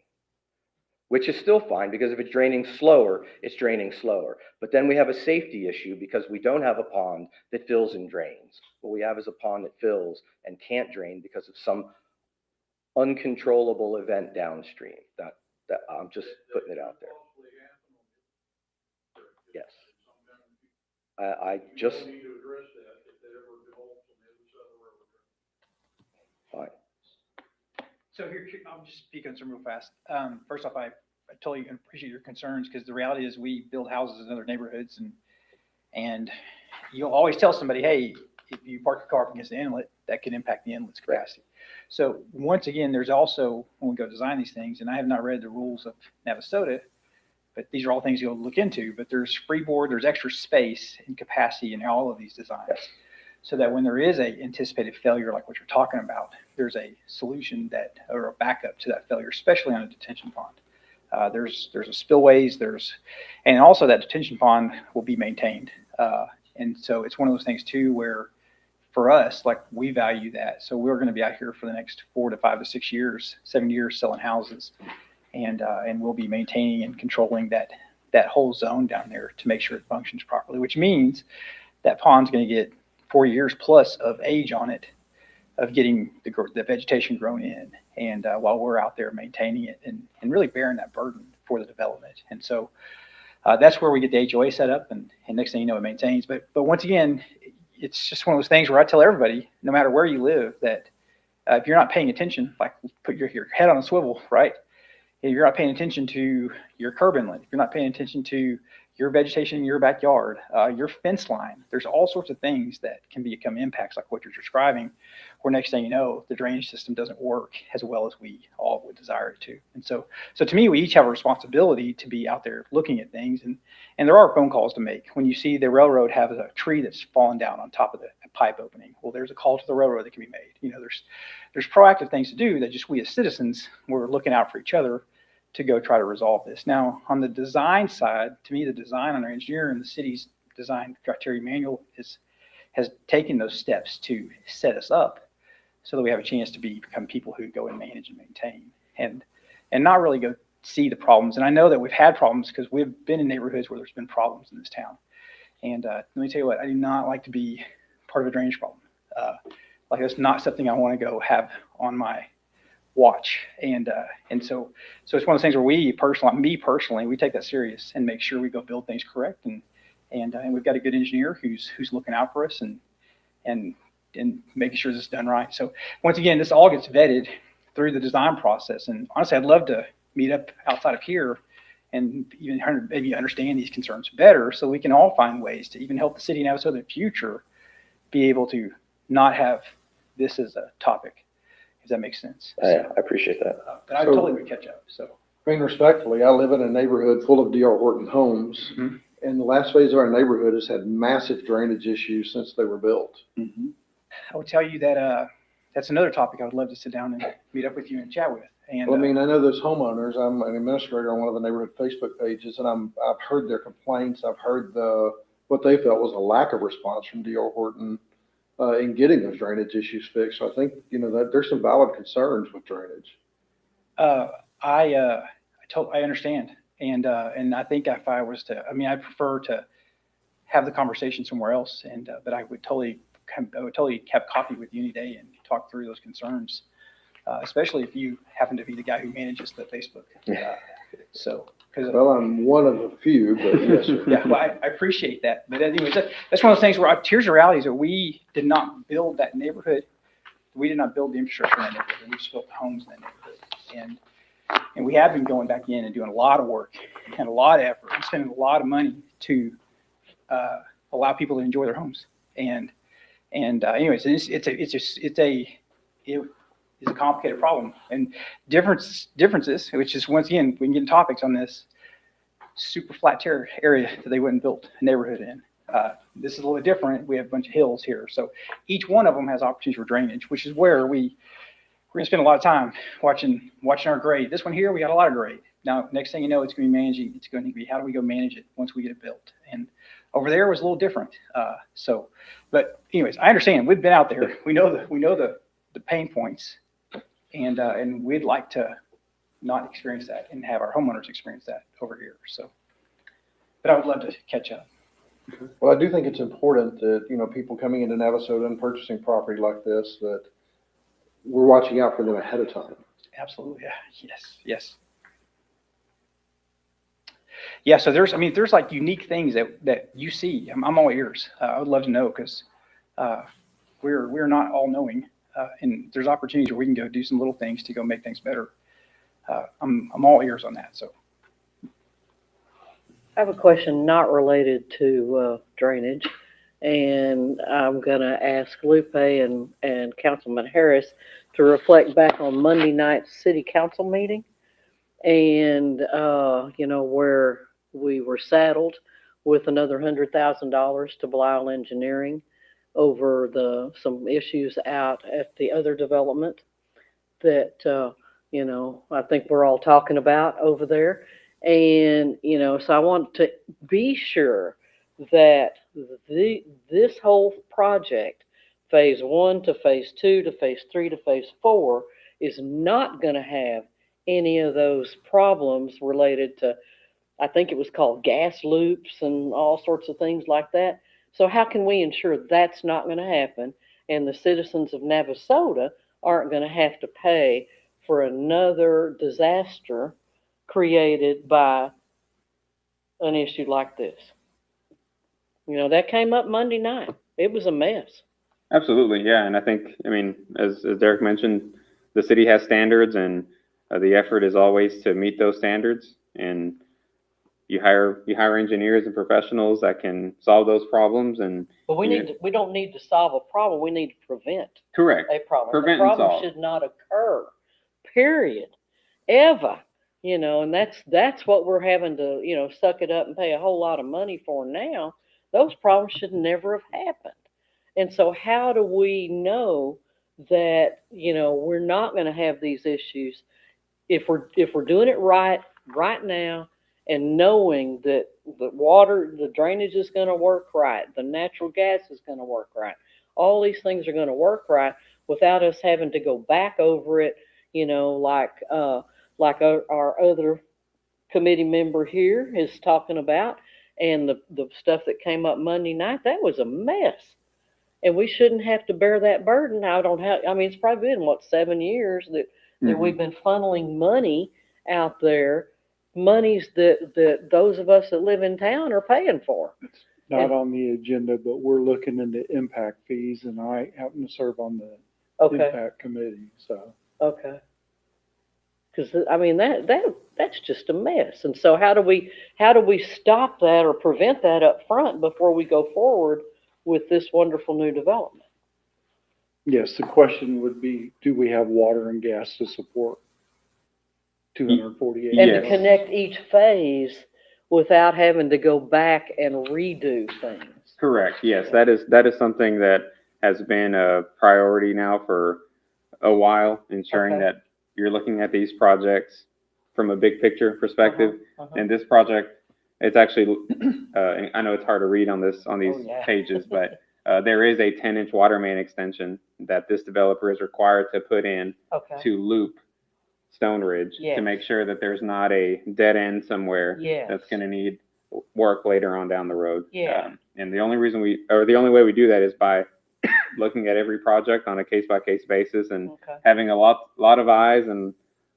which is still fine, because if it's draining slower, it's draining slower. But then we have a safety issue because we don't have a pond that fills and drains. What we have is a pond that fills and can't drain because of some uncontrollable event downstream. That I'm just putting it out there. Yes. I just. Fine. So here, I'll just speak on some real fast. First off, I totally appreciate your concerns, because the reality is we build houses in other neighborhoods, and you'll always tell somebody, hey, if you park your car up against the inlet, that could impact the inlet's capacity. So once again, there's also, when we go design these things, and I have not read the rules of Navasota, but these are all things you'll look into, but there's freeboard, there's extra space and capacity in all of these designs. Yes. So that when there is a anticipated failure, like what you're talking about, there's a solution that, or a backup to that failure, especially on a detention pond. There's a spillways, and also that detention pond will be maintained. And so it's one of those things too, where for us, like, we value that. So we're going to be out here for the next 4 to 5 to 6 years, 7 years selling houses. And we'll be maintaining and controlling that whole zone down there to make sure it functions properly, which means that pond's going to get 4 years plus of age on it, of getting the vegetation grown in, and while we're out there maintaining it and really bearing that burden for the development. And so that's where we get the HOA set up, and next thing you know, it maintains. But once again, it's just one of those things where I tell everybody, no matter where you live, that if you're not paying attention, like, put your head on a swivel, right? If you're not paying attention to your curb inlet, if you're not paying attention to your vegetation in your backyard, your fence line, there's all sorts of things that can become impacts like what you're describing, where next thing you know, the drainage system doesn't work as well as we all would desire it to. And so to me, we each have a responsibility to be out there looking at things, and there are phone calls to make. When you see the railroad have a tree that's fallen down on top of the pipe opening, well, there's a call to the railroad that can be made. You know, there's proactive things to do that just we as citizens, we're looking out for each other to go try to resolve this. Now, on the design side, to me, the design on our engineer and the city's design criteria manual has taken those steps to set us up so that we have a chance to become people who go and manage and maintain and not really go see the problems. And I know that we've had problems because we've been in neighborhoods where there's been problems in this town. And let me tell you what, I do not like to be part of a drainage problem. Like, that's not something I want to go have on my watch. And so it's one of those things where me personally, we take that serious and make sure we go build things correct. And we've got a good engineer who's looking out for us and making sure this is done right. So once again, this all gets vetted through the design process. And honestly, I'd love to meet up outside of here and even maybe understand these concerns better, so we can all find ways to even help the city of Navasota in the future be able to not have this as a topic, if that makes sense. I appreciate that. But I totally would catch up, so. I mean, respectfully, I live in a neighborhood full of D.R. Horton homes. Mhm. And the last phase of our neighborhood has had massive drainage issues since they were built. I would tell you that, that's another topic I would love to sit down and meet up with you and chat with. And, Well, I mean, I know those homeowners, I'm an administrator on one of the neighborhood Facebook pages, and I've heard their complaints. I've heard what they felt was a lack of response from D.R. Horton in getting those drainage issues fixed. So I think, that there's some valid concerns with drainage. I understand. And I think if I was to, I mean, I prefer to have the conversation somewhere else, and, but I would totally have coffee with you any day and talk through those concerns, especially if you happen to be the guy who manages the Facebook. So, Well, I'm one of a few, but yes, sir. yeah, well, I appreciate that. But anyways, that's one of those things where here's the reality is that we did not build that neighborhood. We did not build the infrastructure in that neighborhood. We just built the homes in that neighborhood. And we have been going back in and doing a lot of work and a lot of effort and spending a lot of money to allow people to enjoy their homes. And anyways, it's a complicated problem. And differences, which is, once again, we can get in topics on this super flat terre area that they wouldn't build a neighborhood in. This is a little bit different. We have a bunch of hills here. So each one of them has opportunities for drainage, which is where we're going to spend a lot of time watching our grade. This one here, we got a lot of grade. Now, next thing you know, it's going to be managing. It's going to be, how do we go manage it once we get it built? And over there was a little different. But anyways, I understand. We've been out there. We know the pain points, and we'd like to not experience that and have our homeowners experience that over here. So, but I would love to catch up. Well, I do think it's important that, people coming into Navasota and purchasing property like this, that we're watching out for them ahead of time. Absolutely. Yeah. Yes. Yeah. So there's like unique things that you see. I'm all ears. I would love to know, because we're not all knowing, and there's opportunities where we can go do some little things to go make things better. I'm all ears on that. So. I have a question not related to drainage, and I'm going to ask Lupe and Councilman Harris to reflect back on Monday night's city council meeting, and where we were saddled with another $100,000 to Belial Engineering over some issues out at the other development that I think we're all talking about over there. And, so I want to be sure that this whole project, phase 1 to phase 2 to phase 3 to phase 4, is not going to have any of those problems related to, I think it was called gas loops and all sorts of things like that. So how can we ensure that's not going to happen, and the citizens of Navasota aren't going to have to pay for another disaster created by an issue like this? That came up Monday night. It was a mess. Absolutely, yeah. And I think, as Derek mentioned, the city has standards, and the effort is always to meet those standards. And you hire engineers and professionals that can solve those problems. And But we don't need to solve a problem. We need to prevent correct a problem. Prevent the and problem solve. should not occur, period, ever. And that's what we're having to, suck it up and pay a whole lot of money for now. Those problems should never have happened. And so how do we know that, we're not going to have these issues if we're doing it right now, and knowing that the drainage is going to work right, the natural gas is going to work right, all these things are going to work right without us having to go back over it, like our other committee member here is talking about, and the stuff that came up Monday night, that was a mess. And we shouldn't have to bear that burden. It's probably been, 7 years that we've been funneling money out there, monies that those of us that live in town are paying for. It's not on the agenda, but we're looking into impact fees, and I happen to serve on the impact committee, so. Okay. Because that's just a mess. And so how do we stop that or prevent that up front before we go forward with this wonderful new development? Yes, the question would be, do we have water and gas to support 248? And Yes. to connect each phase without having to go back and redo things. Correct, yes, that is something that has been a priority now for a while, ensuring Okay. that you're looking at these projects from a big picture perspective. Uh-huh. And this project, it's actually, I know it's hard to read on these Oh, yeah. pages, but there is a 10-inch water main extension that this developer is required to put in Okay, to loop Stone Ridge to Yes. make sure that there's not a dead end somewhere yes. that's going to need work later on down the road. Yeah. And the only reason the only way we do that is by looking at every project on a case-by-case basis and Okay, having a lot of eyes and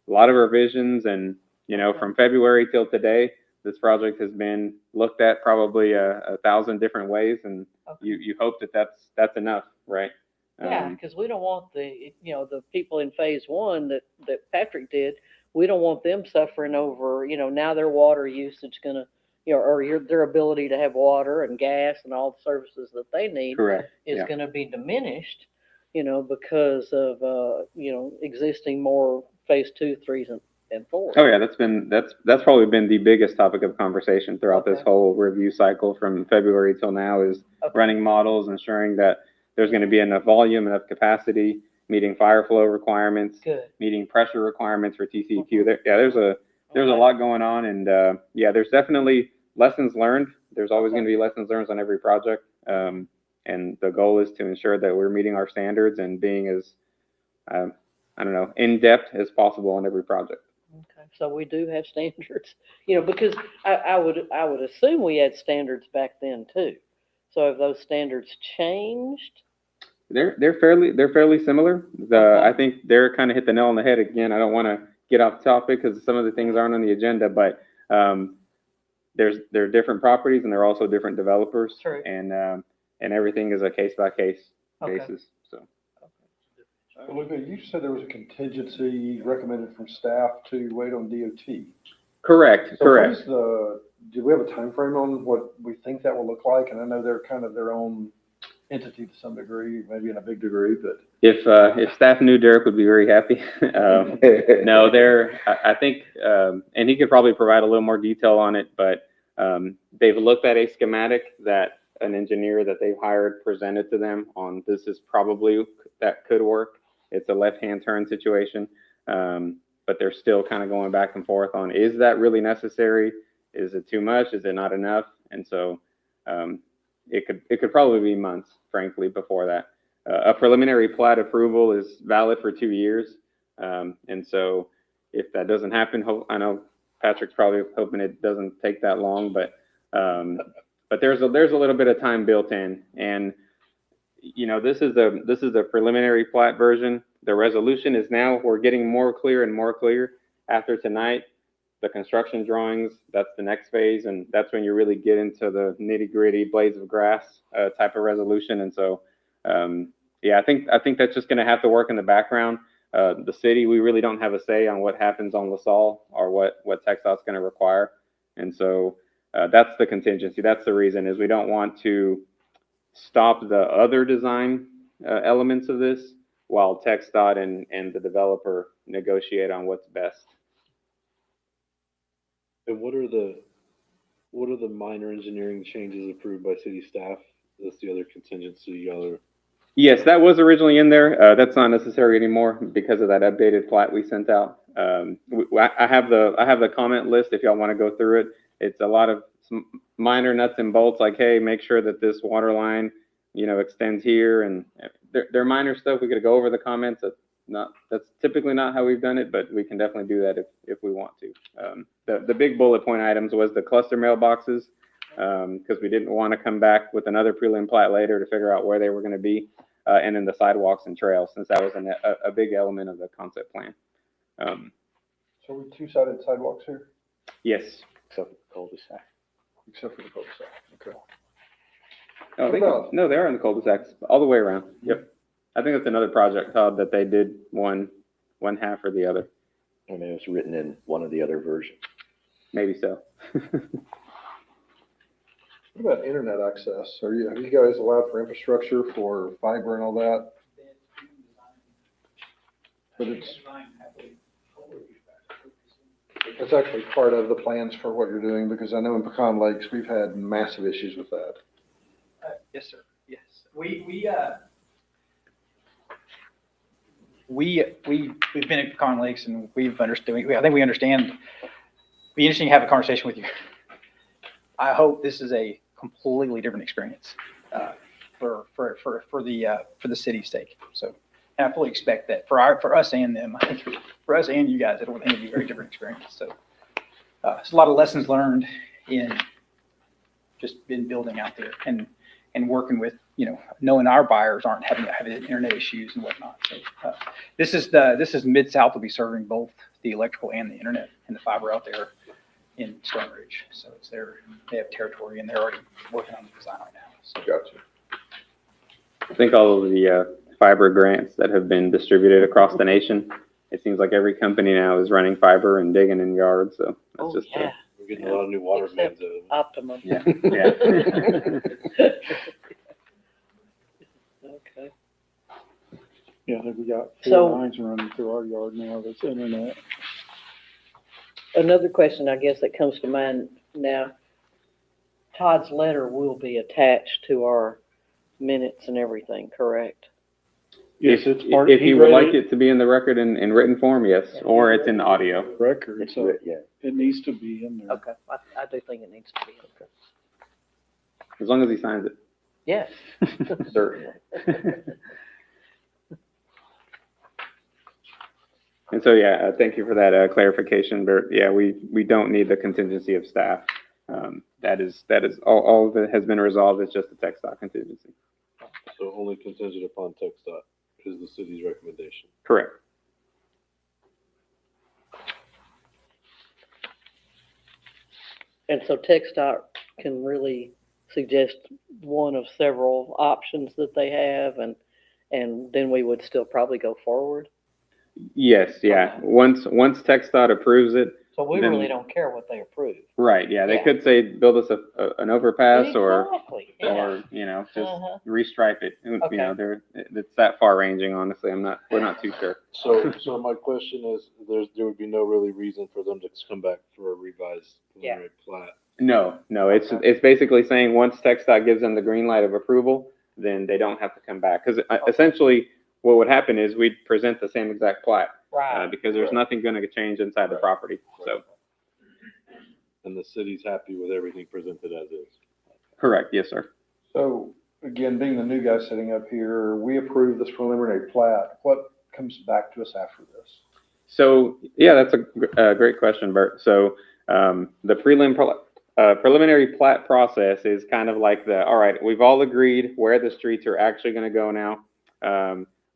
a lot of revisions. And, you know, Okay. from February till today, this project has been looked at probably 1,000 different ways. And Okay. you hope that that's enough, right? yeah, because we don't want the people in phase one that Patrick did, we don't want them suffering over, now their water usage gonna, or their ability to have water and gas and all the services that they need Correct. is Yeah. gonna be diminished, because of, existing more phase two, threes, and fours. Oh yeah, that's probably been the biggest topic of conversation throughout this Okay. whole review cycle from February till now is Okay. running models, ensuring that there's going to be enough volume, enough capacity, meeting fire flow requirements, Good. meeting pressure requirements for TCEQ. There's a Okay. lot going on, and yeah, there's definitely lessons learned. There's always Okay. going to be lessons learned on every project, and the goal is to ensure that we're meeting our standards and being as I don't know, in depth as possible on every project. Okay, so we do have standards, because I would assume we had standards back then too. So have those standards changed? They're fairly similar. Okay. I think they're kind of hit the nail on the head again. I don't want to get off topic because some of the things aren't on the agenda, but there are different properties and there are also different developers. True. And everything is a case by case Okay. basis. So Olivia, you said there was a contingency recommended from staff to wait on DOT. correct. So what is do we have a time frame on what we think that will look like? And I know they're kind of their own entity to some degree, maybe in a big degree, but. If staff knew, Derek would be very happy. No, I think, and he could probably provide a little more detail on it, but they've looked at a schematic that an engineer that they've hired presented to them on this is probably that could work. It's a left-hand turn situation, but they're still kind of going back and forth on, is that really necessary? Is it too much? Is it not enough? And so it could probably be months, frankly, before that. A preliminary plat approval is valid for 2 years. And so if that doesn't happen, I know Patrick's probably hoping it doesn't take that long, but there's a little bit of time built in. And, this is a preliminary plat version. The resolution is now, we're getting more clear and more clear after tonight. The construction drawings, that's the next phase. And that's when you really get into the nitty gritty blades of grass type of resolution. And so, yeah, I think that's just going to have to work in the background. The city, we really don't have a say on what happens on LaSalle or what TxDOT's going to require. And so that's the contingency. That's the reason is we don't want to stop the other design elements of this while TxDOT and the developer negotiate on what's best. And what are the minor engineering changes approved by city staff? That's the other contingency y'all are. Yes, that was originally in there. That's not necessary anymore because of that updated plat we sent out. I have the comment list if y'all want to go through it. It's a lot of some minor nuts and bolts, like, hey, make sure that this water line, extends here, and they're minor stuff. We could go over the comments. That's typically not how we've done it, but we can definitely do that if we want to. The big bullet point items was the cluster mailboxes, because we didn't want to come back with another prelim plat later to figure out where they were going to be. And then the sidewalks and trails, since that was a big element of the concept plan. So we two-sided sidewalks here, Yes. Except for the cul-de-sac. except for the cul-de-sac, okay. Oh, no, they are in the cul-de-sacs all the way around. Yep. I think that's another project, Todd, that they did one half or the other. I mean, it was written in one of the other versions. Maybe so. What about internet access? Have you guys allowed for infrastructure for fiber and all that? But it's actually part of the plans for what you're doing, because I know in Pecan Lakes, we've had massive issues with that. Yes, sir. Yes. We've been at Pecan Lakes and we've understood, I think we understand. Be interesting to have a conversation with you. I hope this is a completely different experience for the city's sake. So, and I fully expect that for us and them, I think for us and you guys, I think it'll be a very different experience. So, there's a lot of lessons learned in just been building out there and working with, knowing our buyers aren't having internet issues and whatnot. So, this is Mid-South will be serving both the electrical and the internet and the fiber out there in Stone Ridge. So they have territory and they're already working on the design right now. So. Gotcha. I think all of the fiber grants that have been distributed across the nation, it seems like every company now is running fiber and digging in yards. So that's just yeah. We're getting a lot of new water mains Except out of Optimum. yeah, yeah. Okay. Yeah, I think we got So- 4 lines running through our yard now that's internet. Another question, I guess, that comes to mind now, Todd's letter will be attached to our minutes and everything, correct? Yes, If, it's part. if he you would read like it to be in the record in written form, yes, or it's in audio. Record, so Yeah. it needs to be in there. Okay, I do think it needs to be. Okay. As long as he signs it. Yes. Certainly. And so, yeah, thank you for that clarification, but yeah, we don't need the contingency of staff. That is all of it has been resolved. It's just a text dot contingency. So only contingent upon text dot is the city's recommendation. Correct. And so TxDOT can really suggest one of several options that they have, and then we would still probably go forward. Yes, yeah. Once text dot approves it, So we Then- really don't care what they approve. right, yeah, they Yeah. could say build us an overpass Exactly, yeah. or, just Uh-huh. restripe it. Okay. It's that far ranging, honestly. we're not too sure. So my question is, there would be no really reason for them to come back for a revised preliminary plat. No, it's basically saying once TxDOT gives them the green light of approval, then they don't have to come back. Because essentially, what would happen is we'd present the same exact plat, Right. because there's nothing going to change inside the property. So, And the city's happy with everything presented as is. correct, yes, sir. So again, being the new guy sitting up here, we approve this preliminary plat. What comes back to us after this? So, yeah, that's a great question, Bert. So, the preliminary plat process is kind of like all right, we've all agreed where the streets are actually going to go now,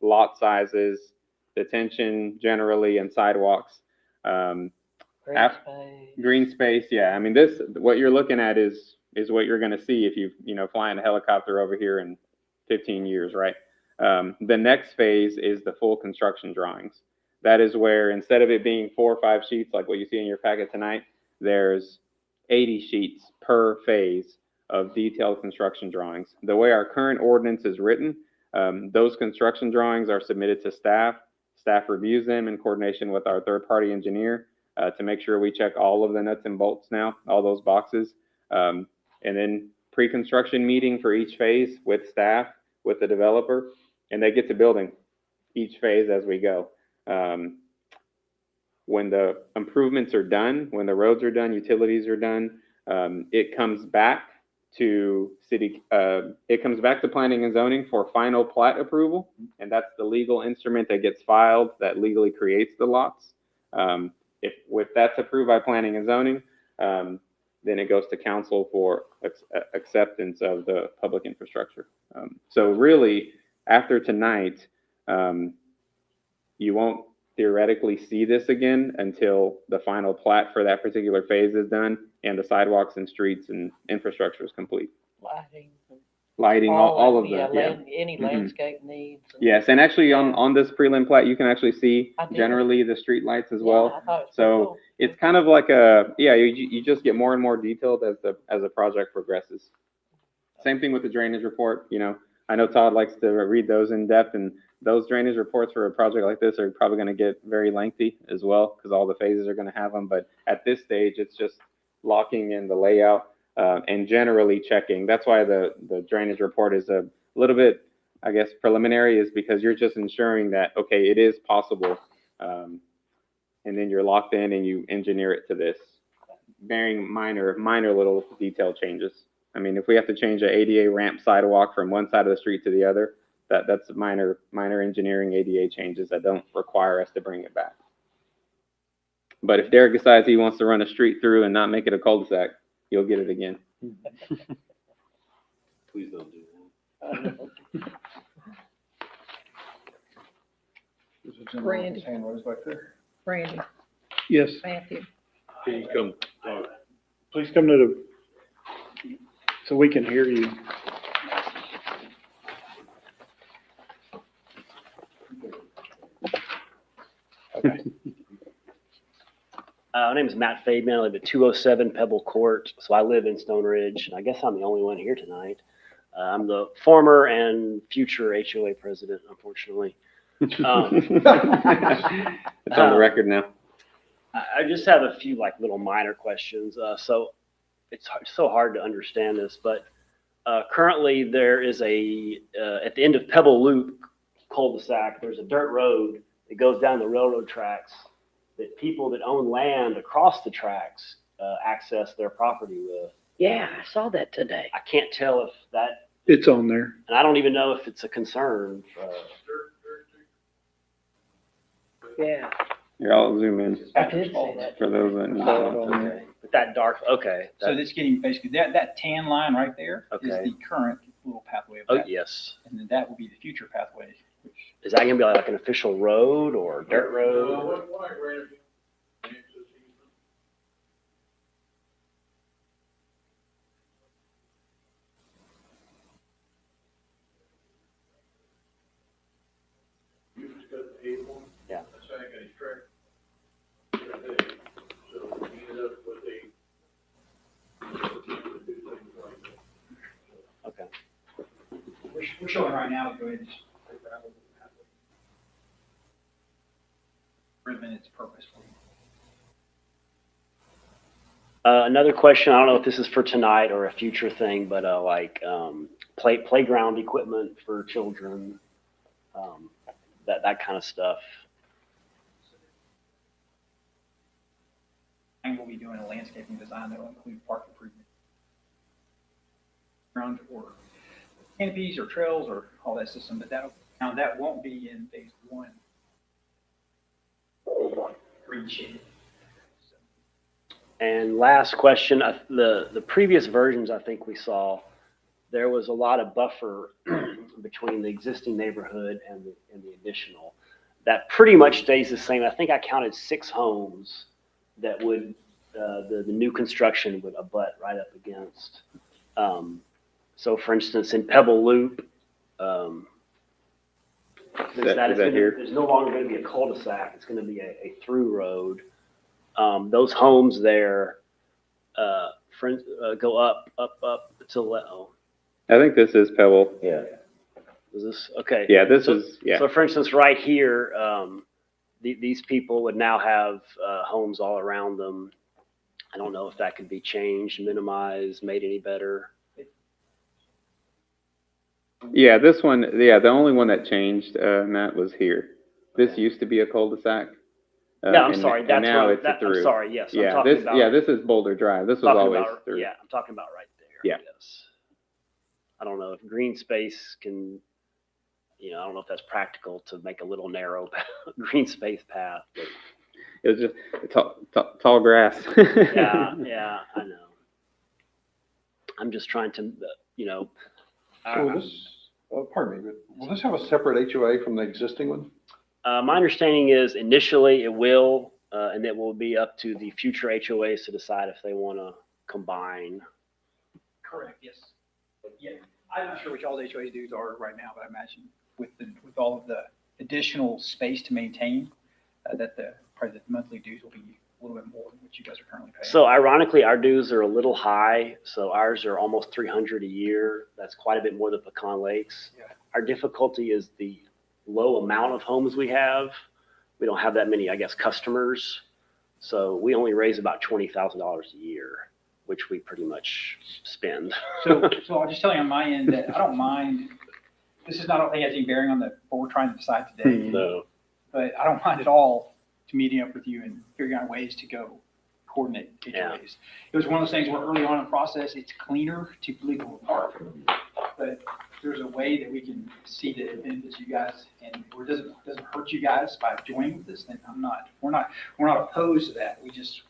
lot sizes, detention generally, and sidewalks. Green Af- space. Green space, yeah. I mean, what you're looking at is what you're going to see if you fly in a helicopter over here in 15 years, right? The next phase is the full construction drawings. That is where instead of it being 4 or 5 sheets like what you see in your packet tonight, there's 80 sheets per phase of detailed construction drawings. The way our current ordinance is written, those construction drawings are submitted to staff. Staff reviews them in coordination with our third-party engineer to make sure we check all of the nuts and bolts now, all those boxes. And then pre-construction meeting for each phase with staff, with the developer, and they get to building each phase as we go. When the improvements are done, when the roads are done, utilities are done, it comes back to planning and zoning for final plat approval, and that's the legal instrument that gets filed that legally creates the lots. If that's approved by planning and zoning, then it goes to council for acceptance of the public infrastructure. So really, after tonight, you won't theoretically see this again until the final plat for that particular phase is done and the sidewalks and streets and infrastructure is complete. Lighting, all of the, yeah. Any Mhm. landscape needs. Yes, and actually Yeah. on this prelim plat, you can actually see I did. generally the street lights as Yeah, well. I thought it was So cool. it's kind of like you just get more and more detailed as the project progresses. Same thing with the drainage report, I know Todd likes to read those in depth, and those drainage reports for a project like this are probably gonna get very lengthy as well, because all the phases are gonna have them, but at this stage, it's just locking in the layout, and generally checking. That's why the drainage report is a little bit, I guess, preliminary, is because you're just ensuring that, okay, it is possible. And then you're locked in and you engineer it to this, bearing minor little detail changes. I mean, if we have to change a ADA ramp sidewalk from one side of the street to the other, that's minor engineering ADA changes that don't require us to bring it back. But if Derek decides he wants to run a street through and not make it a cul-de-sac, you'll get it again. Please don't do that. There's a gentleman with Randy. his hand raised back there. Randy, Yes, Matthew. Can you come, please come to the, so we can hear you. Okay. My name is Matt Fabian. I live at 207 Pebble Court. So I live in Stone Ridge, and I guess I'm the only one here tonight. I'm the former and future HOA president, unfortunately. It's on the record now. I just have a few like little minor questions. So it's so hard to understand this, but currently there is a, at the end of Pebble Loop cul-de-sac, there's a dirt road that goes down the railroad tracks that people that own land across the tracks access their property with. Yeah, I saw that today. I can't tell if that, It's on there. and I don't even know if it's a concern. Yeah. Here, I'll zoom in I did see that. for those that need Oh, to. okay. But that dark, okay. So that- that's getting basically, that tan line right there is Okay. the current little pathway of Oh, that. yes. And then that will be the future pathway, which Is that gonna be like an official road or dirt road? Yeah. Okay. we're showing right now, go ahead and just take that over the pathway. Prevent its purpose. Another question, I don't know if this is for tonight or a future thing, but playground equipment for children, that kind of stuff. And we'll be doing a landscaping design that will include park improvement. Ground or canopies or trails or all that system, but that won't be in phase one. Green shade. And last question, the previous versions I think we saw, there was a lot of buffer between the existing neighborhood and the additional. That pretty much stays the same. I think I counted 6 homes that would, the new construction would abut right up against. So for instance, in Pebble Loop, there's no longer going to be a cul-de-sac. It's going to be a through road. Those homes there go up to, I think this is Pebble. Yeah. is this, okay. Yeah, this So- is, yeah. So for instance, right here, these people would now have homes all around them. I don't know if that could be changed, minimized, made any better. Yeah, this one, yeah, the only one that changed, Matt, was here. This used to be a cul-de-sac. Yeah, I'm and- sorry, and that's now what, it's a I'm through. sorry, yes, I'm Yeah, talking this, about. yeah, this is Boulder Drive. This was talking always about- through. Yeah, I'm talking about right there. Yeah. Yes. I don't know if green space can, I don't know if that's practical to make a little narrow green space path, but It was just tall grass. yeah, I know. I'm just trying to, So will this, pardon me, but will this have a separate HOA from the existing one? my understanding is initially it will, and it will be up to the future HOAs to decide if they want to combine. Correct, yes. Yeah, I'm not sure which all the HOA dues are right now, but I imagine with all of the additional space to maintain, that probably the monthly dues will be a little bit more than what you guys are currently paying. So ironically, our dues are a little high. So ours are almost 300 a year. That's quite a bit more than Pecan Lakes. Yeah. Our difficulty is the low amount of homes we have. We don't have that many, I guess, customers. So we only raise about $20,000 a year, which we pretty much spend. So I'll just tell you on my end that I don't mind, this is not, I don't think has any bearing on what we're trying to decide today, No. but I don't mind at all to meeting up with you and figuring out ways to go coordinate HOAs. Yeah. It was one of those things where early on in the process, it's cleaner to leave them apart, but there's a way that we can see that it benefits you guys and it doesn't hurt you guys by joining with this, then we're not opposed to that. We just,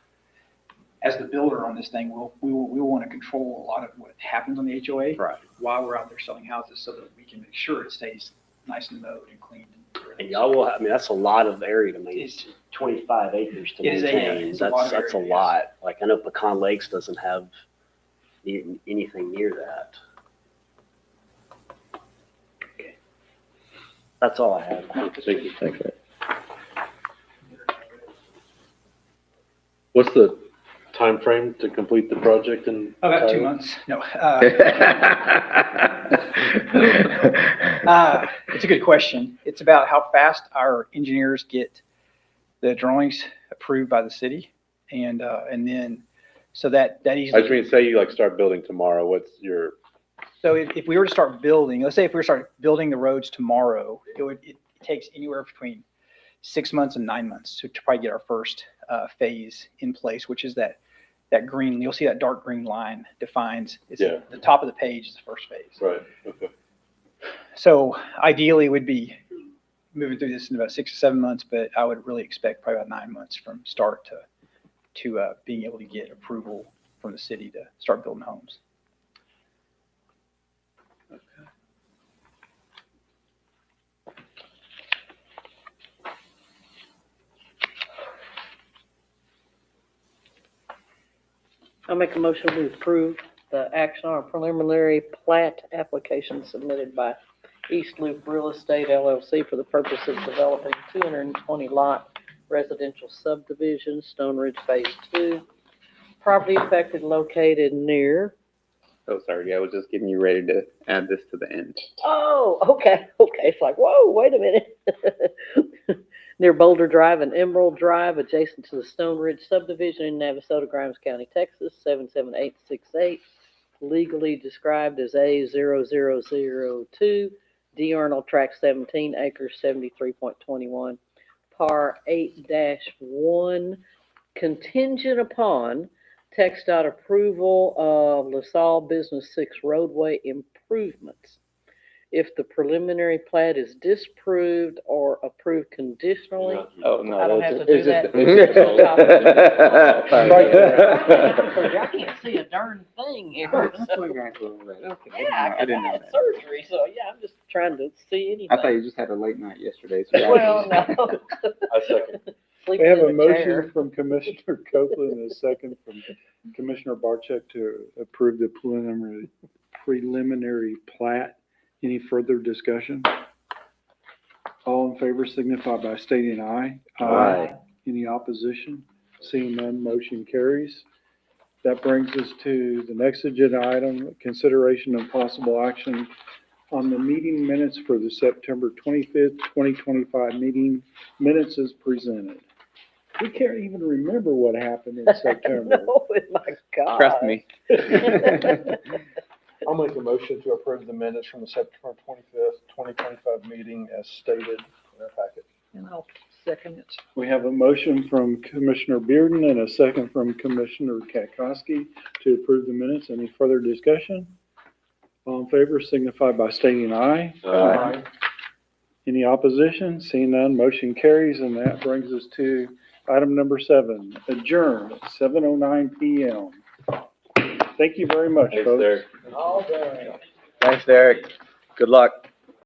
as the builder on this thing, we will want to control a lot of what happens on the HOA Right. while we're out there selling houses so that we can make sure it stays nice and mowed and cleaned. And y'all will, I mean, that's a lot of area to maintain, It's- 25 acres to It is maintain. it's a lot of That's a area, yes. lot. Like I know Pecan Lakes doesn't have anything near that. Okay. That's all I have. Thank you. Thanks, Rick. What's the time frame to complete the project in? About 2 months. No. It's a good question. It's about how fast our engineers get the drawings approved by the city. And then, so that I easily. just mean, say you like start building tomorrow, what's your, So if we were to start building, let's say if we were to start building the roads tomorrow, it takes anywhere between 6 months and 9 months to probably get our first phase in place, which is that green, you'll see that dark green line defines, it's Yeah. the top of the page is the first phase. right, okay. So ideally we'd be moving through this in about 6 to 7 months, but I would really expect probably about 9 months from start to being able to get approval from the city to start building homes. I'll make a motion to approve the action on a preliminary plat application submitted by East Loop Real Estate LLC for the purpose of developing 220 lot residential subdivision, Stone Ridge Phase 2. Property affected located near, Oh, sorry, I was just getting you ready to add this to the end. oh, okay. It's like, whoa, wait a minute. Near Boulder Drive and Emerald Drive, adjacent to the Stone Ridge subdivision in Navasota, Grimes County, Texas, 77868, legally described as A0002, D. Arnold, Tract 17, acres 73.21, par 8-1, contingent upon TxDOT approval of LaSalle Business 6 roadway improvements. If the preliminary plat is disproved or approved conditionally, Oh, no. I don't have to do it's that. I can't see a darn thing here. Yeah, I didn't know had that. surgery, so yeah, I'm just trying to see anything. I thought you just had a late night yesterday. So Well, no. I second. We Sleeping have in a the motion chair. from Commissioner Copeland and a second from Commissioner Barcheck to approve the preliminary plat. Any further discussion? All in favor signify by stating aye. Aye. Any opposition? Seeing none, motion carries. That brings us to the next agenda item, consideration of possible action on the meeting minutes for the September 25th, 2025 meeting minutes as presented. We can't even remember what happened in September. No, my God. Trust me. I'll make a motion to approve the minutes from the September 25th, 2025 meeting as stated in our packet. And I'll second it. We have a motion from Commissioner Bearden and a second from Commissioner Katkowski to approve the minutes. Any further discussion? All in favor signify by stating aye. Aye. Any opposition? Seeing none, motion carries, and that brings us to item number 7, adjourn at 7:09 PM. Thank you very much, Thanks, folks. Derek. All done. Thanks, Derek. Good luck.